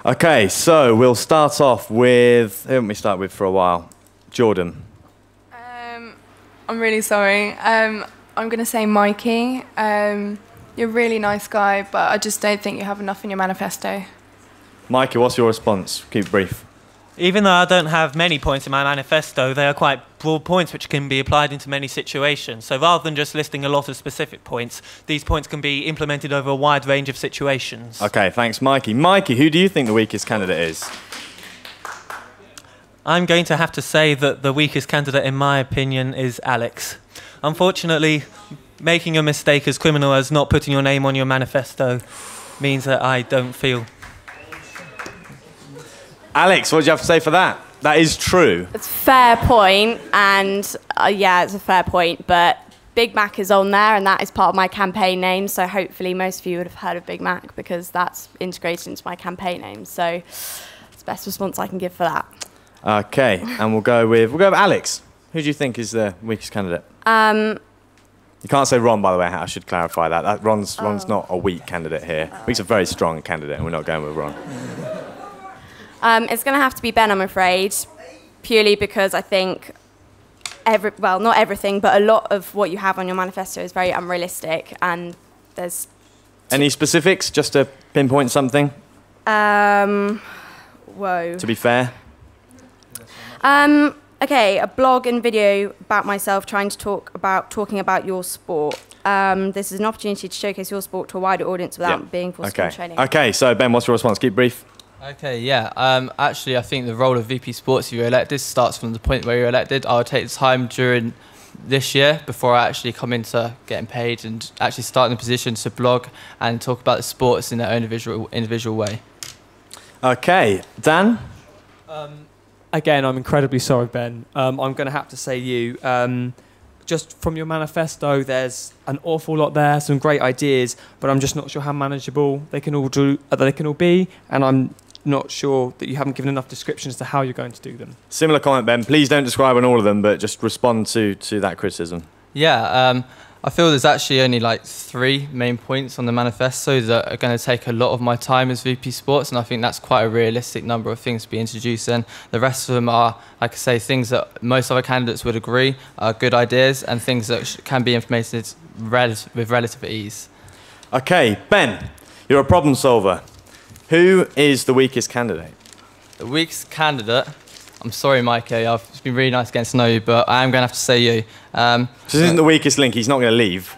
Speaker 2: Okay, so we'll start off with, who haven't we started with for a while? Jordan.
Speaker 6: I'm really sorry. I'm going to say Mikey. You're a really nice guy, but I just don't think you have enough in your manifesto.
Speaker 2: Mikey, what's your response? Keep it brief.
Speaker 4: Even though I don't have many points in my manifesto, they are quite broad points which can be applied into many situations. So rather than just listing a lot of specific points, these points can be implemented over a wide range of situations.
Speaker 2: Okay, thanks, Mikey. Mikey, who do you think the weakest candidate is?
Speaker 4: I'm going to have to say that the weakest candidate, in my opinion, is Alex. Unfortunately, making a mistake as criminal as not putting your name on your manifesto means that I don't feel...
Speaker 2: Alex, what do you have to say for that? That is true.
Speaker 12: It's a fair point, and yeah, it's a fair point, but Big Mac is on there, and that is part of my campaign name, so hopefully most of you would have heard of Big Mac, because that's integrated into my campaign name, so it's the best response I can give for that.
Speaker 2: Okay, and we'll go with Alex. Who do you think is the weakest candidate? You can't say Ron, by the way. I should clarify that. Ron's not a weak candidate here. He's a very strong candidate, and we're not going with Ron.
Speaker 12: It's going to have to be Ben, I'm afraid, purely because I think, not everything, but a lot of what you have on your manifesto is very unrealistic, and there's...
Speaker 2: Any specifics, just to pinpoint something?
Speaker 3: Whoa.
Speaker 2: To be fair.
Speaker 3: Okay, a blog and video about myself talking about your sport. This is an opportunity to showcase your sport to a wider audience without being forced on training.
Speaker 2: Okay, so Ben, what's your response? Keep brief.
Speaker 5: Okay, yeah. Actually, I think the role of VP Sports, if you're elected, starts from the point where you're elected. I'll take the time during this year before I actually come into getting paid and actually start in a position to blog and talk about the sports in their own individual way.
Speaker 2: Okay, Dan?
Speaker 7: Again, I'm incredibly sorry, Ben. I'm going to have to say you. Just from your manifesto, there's an awful lot there, some great ideas, but I'm just not sure how manageable they can all be, and I'm not sure that you haven't given enough descriptions to how you're going to do them.
Speaker 2: Similar comment, Ben. Please don't describe on all of them, but just respond to that criticism.
Speaker 5: Yeah, I feel there's actually only like 3 main points on the manifesto that are going to take a lot of my time as VP Sports, and I think that's quite a realistic number of things to be introduced in. The rest of them are, like I say, things that most other candidates would agree are good ideas and things that can be implemented with relative ease.
Speaker 2: Okay, Ben, you're a problem solver. Who is the weakest candidate?
Speaker 5: The weakest candidate? I'm sorry, Mikey. It's been really nice getting to know you, but I am going to have to say you.
Speaker 2: This isn't the weakest link. He's not going to leave.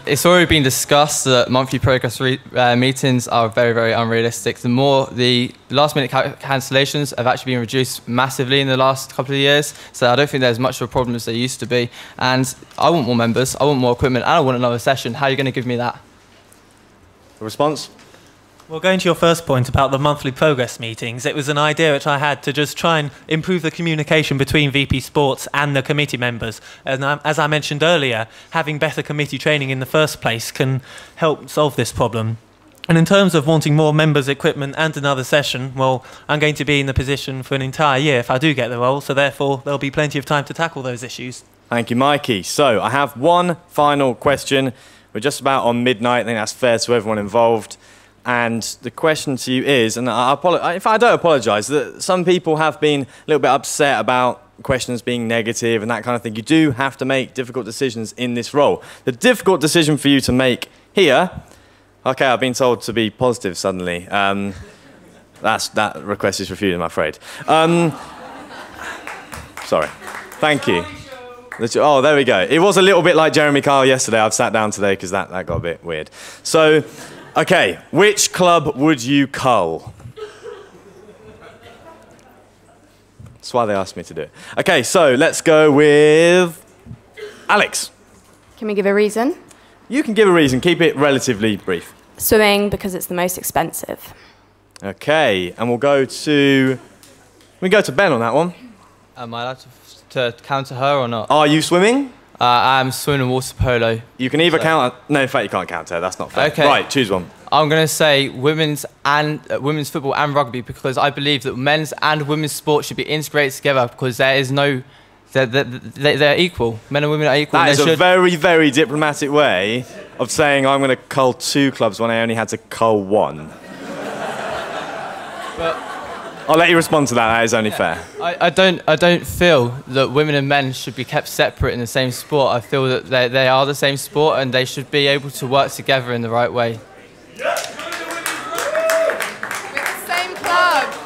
Speaker 5: It's already been discussed that monthly progress meetings are very, very unrealistic. The last-minute cancellations have actually been reduced massively in the last couple of years, so I don't think there's much of a problem as there used to be. And I want more members, I want more equipment, and I want another session. How are you going to give me that?
Speaker 2: A response?
Speaker 4: Well, going to your first point about the monthly progress meetings, it was an idea which I had to just try and improve the communication between VP Sports and the committee members. And as I mentioned earlier, having better committee training in the first place can help solve this problem. And in terms of wanting more members, equipment and another session, well, I'm going to be in the position for an entire year if I do get the role, so therefore there'll be plenty of time to tackle those issues.
Speaker 2: Thank you, Mikey. So I have one final question. We're just about on midnight. I think that's fair to everyone involved. And the question to you is, and I don't apologise, that some people have been a little bit upset about questions being negative and that kind of thing. You do have to make difficult decisions in this role. The difficult decision for you to make here, okay, I've been told to be positive suddenly. That request is refused, I'm afraid. Sorry. Thank you. Oh, there we go. It was a little bit like Jeremy Kyle yesterday. I've sat down today because that got a bit weird. So, okay, which club would you cull? That's why they asked me to do it. Okay, so let's go with Alex.
Speaker 3: Can we give a reason?
Speaker 2: You can give a reason. Keep it relatively brief.
Speaker 3: Swimming, because it's the most expensive.
Speaker 2: Okay, and we'll go to Ben on that one.
Speaker 5: Am I allowed to counter her or not?
Speaker 2: Are you swimming?
Speaker 5: I'm swimming water polo.
Speaker 2: You can either counter... No, in fact, you can't counter her. That's not fair.
Speaker 5: Okay.
Speaker 2: Right, choose one.
Speaker 5: I'm going to say women's football and rugby, because I believe that men's and women's sport should be integrated together, because there is no... They're equal. Men and women are equal.
Speaker 2: That is a very, very diplomatic way of saying I'm going to cull 2 clubs when I only had to cull 1.
Speaker 5: But
Speaker 2: I'll let you respond to that. That is only fair.
Speaker 5: I don't feel that women and men should be kept separate in the same sport. I feel that they are the same sport and they should be able to work together in the right way.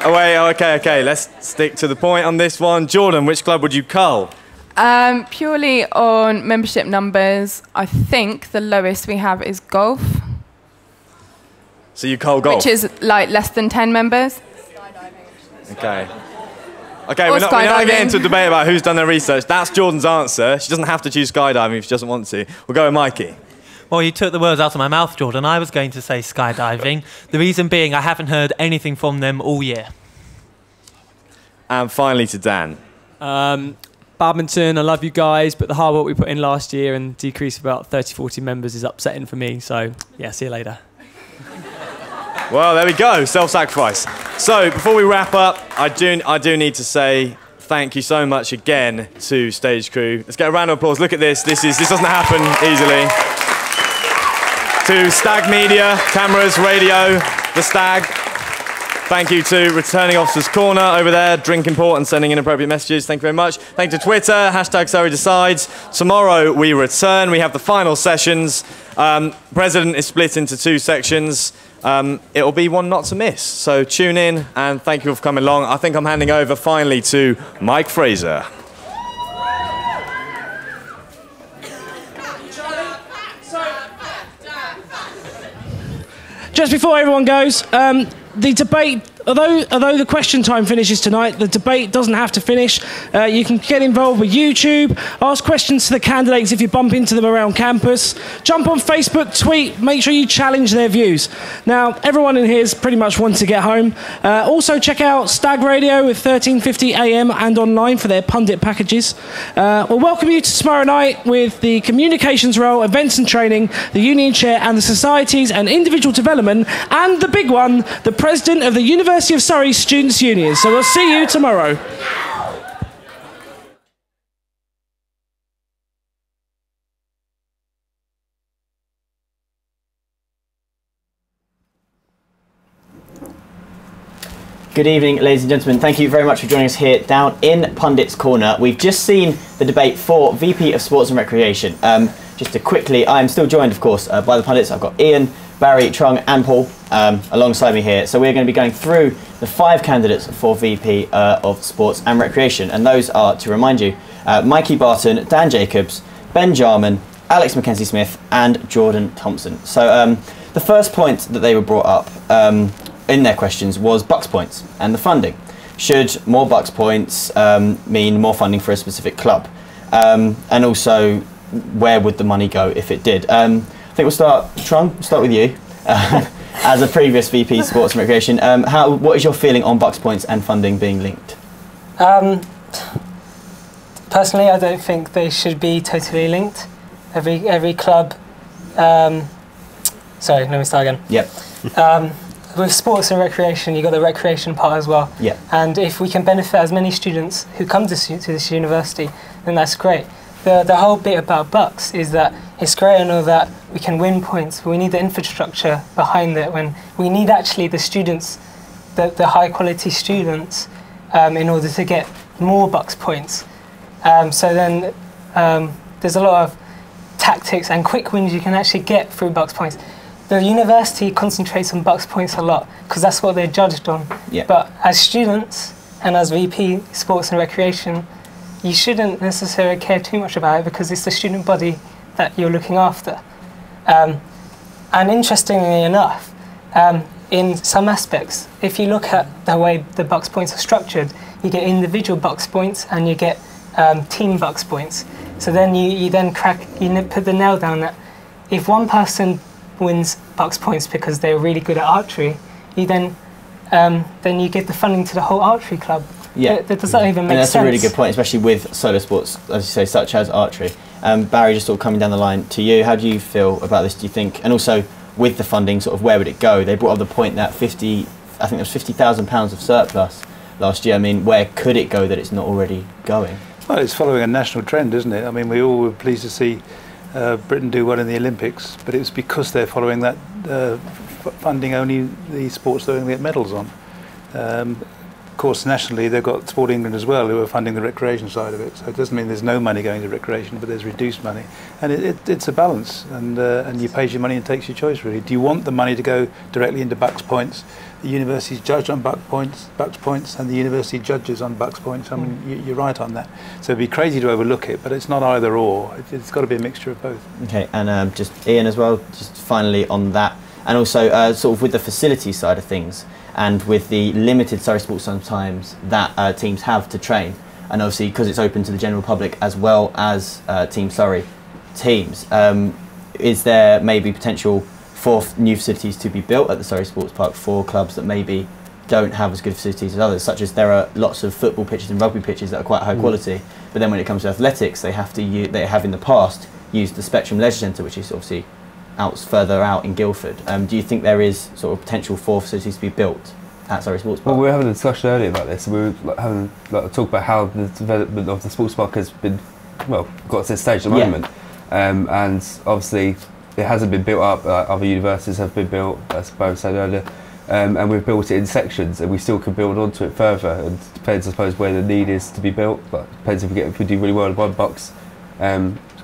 Speaker 2: Oh, wait, okay. Let's stick to the point on this one. Jordan, which club would you cull?
Speaker 6: Purely on membership numbers, I think the lowest we have is golf.
Speaker 2: So you cull golf?
Speaker 6: Which is like less than 10 members.
Speaker 2: Okay. Okay, we're not getting into a debate about who's done their research. That's Jordan's answer. She doesn't have to choose skydiving if she doesn't want to. We'll go with Mikey.
Speaker 4: Well, you took the words out of my mouth, Jordan. I was going to say skydiving. The reason being I haven't heard anything from them all year.
Speaker 2: And finally to Dan.
Speaker 7: Badminton, I love you guys, but the hard work we put in last year and decrease of about 30-40 members is upsetting for me. So, yeah, see you later.
Speaker 2: Well, there we go. Self-sacrifice. So, before we wrap up, I do need to say thank you so much again to Stage Crew. Let's get a round of applause. Look at this. This doesn't happen easily. To Stag Media, cameras, radio, the Stag. Thank you to Returning Officers Corner over there, drinking port and sending inappropriate messages. Thank you very much. Thank you to Twitter, hashtag Surrey Decides. Tomorrow we return. We have the final sessions. President is split into 2 sections. It'll be one not to miss. So tune in and thank you for coming along. I think I'm handing over finally to Mike Fraser.
Speaker 1: Just before everyone goes, the debate, although the question time finishes tonight, the debate doesn't have to finish. You can get involved with YouTube, ask questions to the candidates if you bump into them around campus, jump on Facebook, tweet, make sure you challenge their views. Now, everyone in here is pretty much wants to get home. Also, check out Stag Radio with 13:50 AM and online for their pundit packages. We'll welcome you to tomorrow night with the communications role, events and training, the union chair and the societies and individual development, and the big one, the president of the University of Surrey Students' Union. So we'll see you tomorrow.
Speaker 16: Good evening, ladies and gentlemen. Thank you very much for joining us here down in Pundit's Corner. We've just seen the debate for VP of Sports and Recreation. Just to quickly, I'm still joined, of course, by the pundits. I've got Ian, Barry, Trung and Paul alongside me here. So we're going to be going through the 5 candidates for VP of Sports and Recreation. And those are, to remind you, Mikey Barton, Dan Jacobs, Ben Jarman, Alex Mackenzie Smith and Jordan Thompson. So the first point that they were brought up in their questions was Bucks points and the funding. Should more Bucks points mean more funding for a specific club? And also, where would the money go if it did? I think we'll start, Trung, we'll start with you. As a previous VP Sports and Recreation, what is your feeling on Bucks points and funding being linked?
Speaker 17: Personally, I don't think they should be totally linked. Every club... sorry, let me start again.
Speaker 16: Yep.
Speaker 17: With sports and recreation, you've got the recreation part as well.
Speaker 16: Yeah.
Speaker 17: And if we can benefit as many students who come to this university, then that's great. The whole bit about Bucks is that it's great and all that we can win points, but we need the infrastructure behind it. When we need actually the students, the high quality students, in order to get more Bucks points. So then there's a lot of tactics and quick wins you can actually get through Bucks points. The university concentrates on Bucks points a lot because that's what they're judged on.
Speaker 16: Yeah.
Speaker 17: But as students and as VP Sports and Recreation, you shouldn't necessarily care too much about it because it's the student body that you're looking after. And interestingly enough, in some aspects, if you look at the way the Bucks points are structured, you get individual Bucks points and you get team Bucks points. So then you put the nail down that if one person wins Bucks points because they're really good at archery, you then you give the funding to the whole archery club.
Speaker 16: Yeah,
Speaker 17: does that even make
Speaker 16: that's
Speaker 17: sense?
Speaker 16: a really good point, especially with solo sports, as you say, such as archery. Barry, just sort of coming down the line to you, how do you feel about this? Do you think, and also with the funding, sort of where would it go? They brought up the point that I think there was £50,000 of surplus last year. I mean, where could it go that it's not already going?
Speaker 18: Well, it's following a national trend, isn't it? I mean, we all were pleased to see Britain do well in the Olympics, but it was because they're following that funding only the sports they're going to get medals on. Of course, nationally, they've got Sport England as well, who are funding the recreation side of it. So it doesn't mean there's no money going to recreation, but there's reduced money. And it's a balance, and you pay your money and takes your choice, really. Do you want the money to go directly into Bucks points? The university's judged on Bucks points, and the university judges on Bucks points. I mean, you're right on that. So it'd be crazy to overlook it, but it's not either or. It's got to be a mixture of both.
Speaker 16: Okay, and just Ian as well, just finally on that. And also sort of with the facility side of things, and with the limited Surrey Sports sometimes that teams have to train, and obviously because it's open to the general public as well as Team Surrey teams, is there maybe potential for new facilities to be built at the Surrey Sports Park for clubs that maybe don't have as good facilities as others, such as there are lots of football pitches and rugby pitches that are quite high quality, but then when it comes to athletics, they have in the past used the Spectrum Leisure Centre, which is obviously further out in Guildford. Do you think there is sort of potential for facilities to be built at Surrey Sports Park?
Speaker 10: Well, we were having a discussion earlier about this. We were having a talk about how the development of the sports park has been, got to this stage at the moment. And obviously it hasn't been built up. Other universities have been built, as Barry said earlier.
Speaker 19: and we've built it in sections, and we still can build onto it further. And it depends, I suppose, where the need is to be built. But it depends if we do really well in one box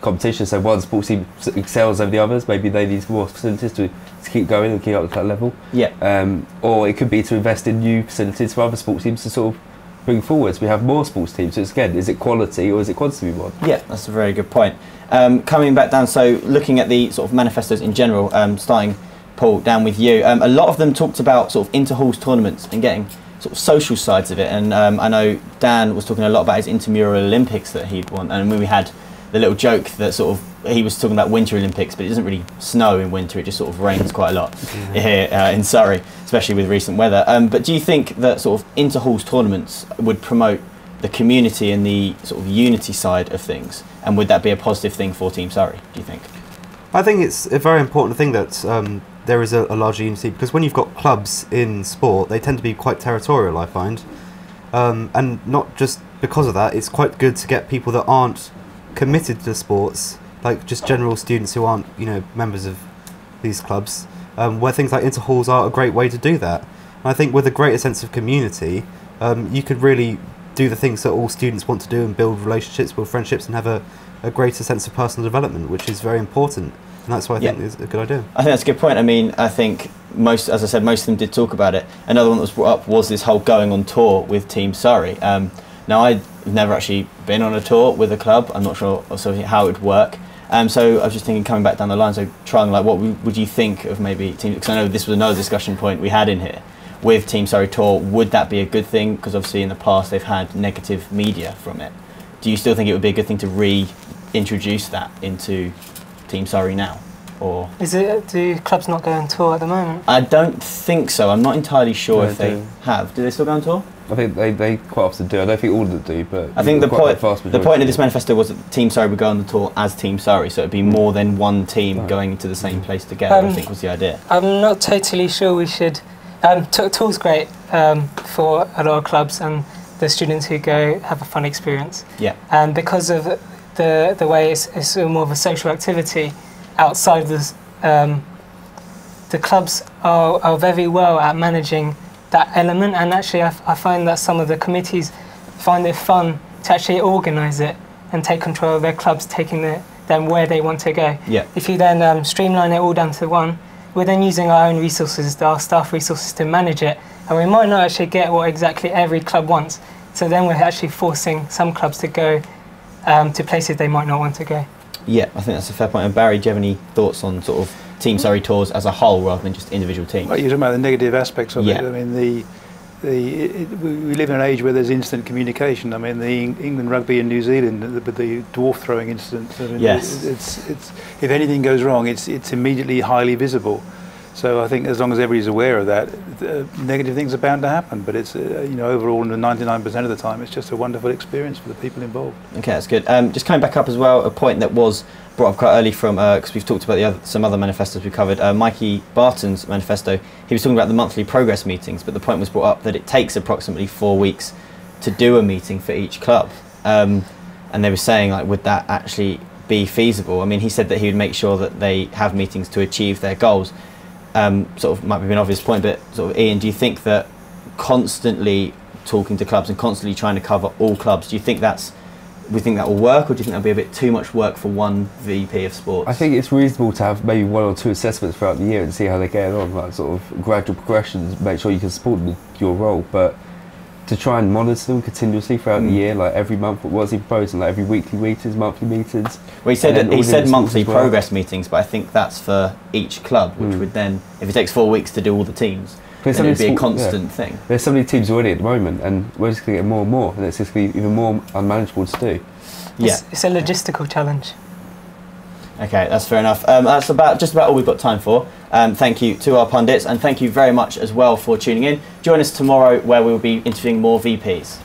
Speaker 19: competition. So one sports team excels over the others. Maybe they need more facilities to keep going and keep up at that level.
Speaker 16: Yeah.
Speaker 19: Or it could be to invest in new facilities for other sports teams to sort of bring forwards. We have more sports teams. So it's, again, is it quality or is it quantity we want?
Speaker 16: Yeah, that's a very good point. Coming back down, so looking at the sort of manifestos in general, starting, Paul, down with you. A lot of them talked about sort of inter-halls tournaments and getting sort of social sides of it. And I know Dan was talking a lot about his intramural Olympics that he'd want. And when we had the little joke that sort of he was talking about Winter Olympics, but it doesn't really snow in winter. It just sort of rains quite a lot here in Surrey, especially with recent weather. But do you think that sort of inter-halls tournaments would promote the community and the sort of unity side of things? And would that be a positive thing for Team Surrey, do you think?
Speaker 20: I think it's a very important thing that there is a larger unity, because when you've got clubs in sport, they tend to be quite territorial, I find. And not just because of that, it's quite good to get people that aren't committed to sports, like just general students who aren't, you know, members of these clubs, where things like inter-halls are a great way to do that. And I think with a greater sense of community, you could really do the things that all students want to do and build relationships, build friendships, and have a greater sense of personal development, which is very important. And that's why I think it's a good idea. I
Speaker 16: think that's a good point. I mean, I think most, as I said, most of them did talk about it. Another one that was brought up was this whole going on tour with Team Surrey. Now, I've never actually been on a tour with a club. I'm not sure also how it would work. So I was just thinking, coming back down the line, so trying, like, what would you think of maybe Team, because I know this was another discussion point we had in here, with Team Surrey Tour, would that be a good thing? Because obviously in the past they've had negative media from it. Do you still think it would be a good thing to reintroduce that into Team Surrey now? Or
Speaker 17: do clubs not go on tour at the moment?
Speaker 16: I don't think so. I'm not entirely sure if they have. Do they still go on tour?
Speaker 19: I think they quite often do. I don't think all of them do, but
Speaker 16: I think the point of this manifesto was that Team Surrey would go on the tour as Team Surrey, so it'd be more than one team going into the same place together. I think was the idea.
Speaker 17: I'm not totally sure we should. Tour's great for a lot of clubs, and the students who go have a fun experience.
Speaker 16: Yeah.
Speaker 17: And because of the way it's more of a social activity outside this, the clubs are very well at managing that element, and actually I find that some of the committees find it fun to actually organise it and take control of their clubs, taking them where they want to go.
Speaker 16: Yeah.
Speaker 17: If you then streamline it all down to one, we're then using our own resources, our staff resources, to manage it, and we might not actually get what exactly every club wants. So then we're actually forcing some clubs to go to places they might not want to go.
Speaker 16: Yeah, I think that's a fair point. And Barry, do you have any thoughts on sort of Team Surrey tours as a whole rather than just individual teams?
Speaker 18: Well, you're talking about the negative aspects of it. I mean, we live in an age where there's instant communication. I mean, the England rugby in New Zealand, the dwarf throwing incident. I mean,
Speaker 16: yes.
Speaker 18: It's if anything goes wrong, it's immediately highly visible. So I think as long as everybody's aware of that, negative things are bound to happen. But it's overall, 99% of the time, it's just a wonderful experience for the people involved.
Speaker 16: Okay, that's good. Just coming back up as well, a point that was brought up quite early from, because we've talked about some other manifestos we covered. Mikey Barton's manifesto, he was talking about the monthly progress meetings, but the point was brought up that it takes approximately 4 weeks to do a meeting for each club. And they were saying, like, would that actually be feasible? I mean, he said that he would make sure that they have meetings to achieve their goals. Sort of might be an obvious point, but sort of, Ian, do you think that constantly talking to clubs and constantly trying to cover all clubs, do you think we think that will work, or do you think that'll be a bit too much work for one VP of sports?
Speaker 19: I think it's reasonable to have maybe 1 or 2 assessments throughout the year and see how they're getting on, like sort of gradual progressions, make sure you can support them with your role. But to try and monitor them continuously throughout the year, like every month, what was he proposing, like every weekly meetings, monthly meetings?
Speaker 16: Well, he said monthly progress meetings, but I think that's for each club, which would then, if it takes 4 weeks to do all the teams, then it would be a constant thing.
Speaker 19: There's so many teams already at the moment, and we're just going to get more and more, and it's just going to be even more unmanageable to do.
Speaker 16: Yeah,
Speaker 17: it's a logistical challenge.
Speaker 16: Okay, that's fair enough. That's just about all we've got time for. Thank you to our pundits, and thank you very much as well for tuning in. Join us tomorrow, where we will be interviewing more VPs.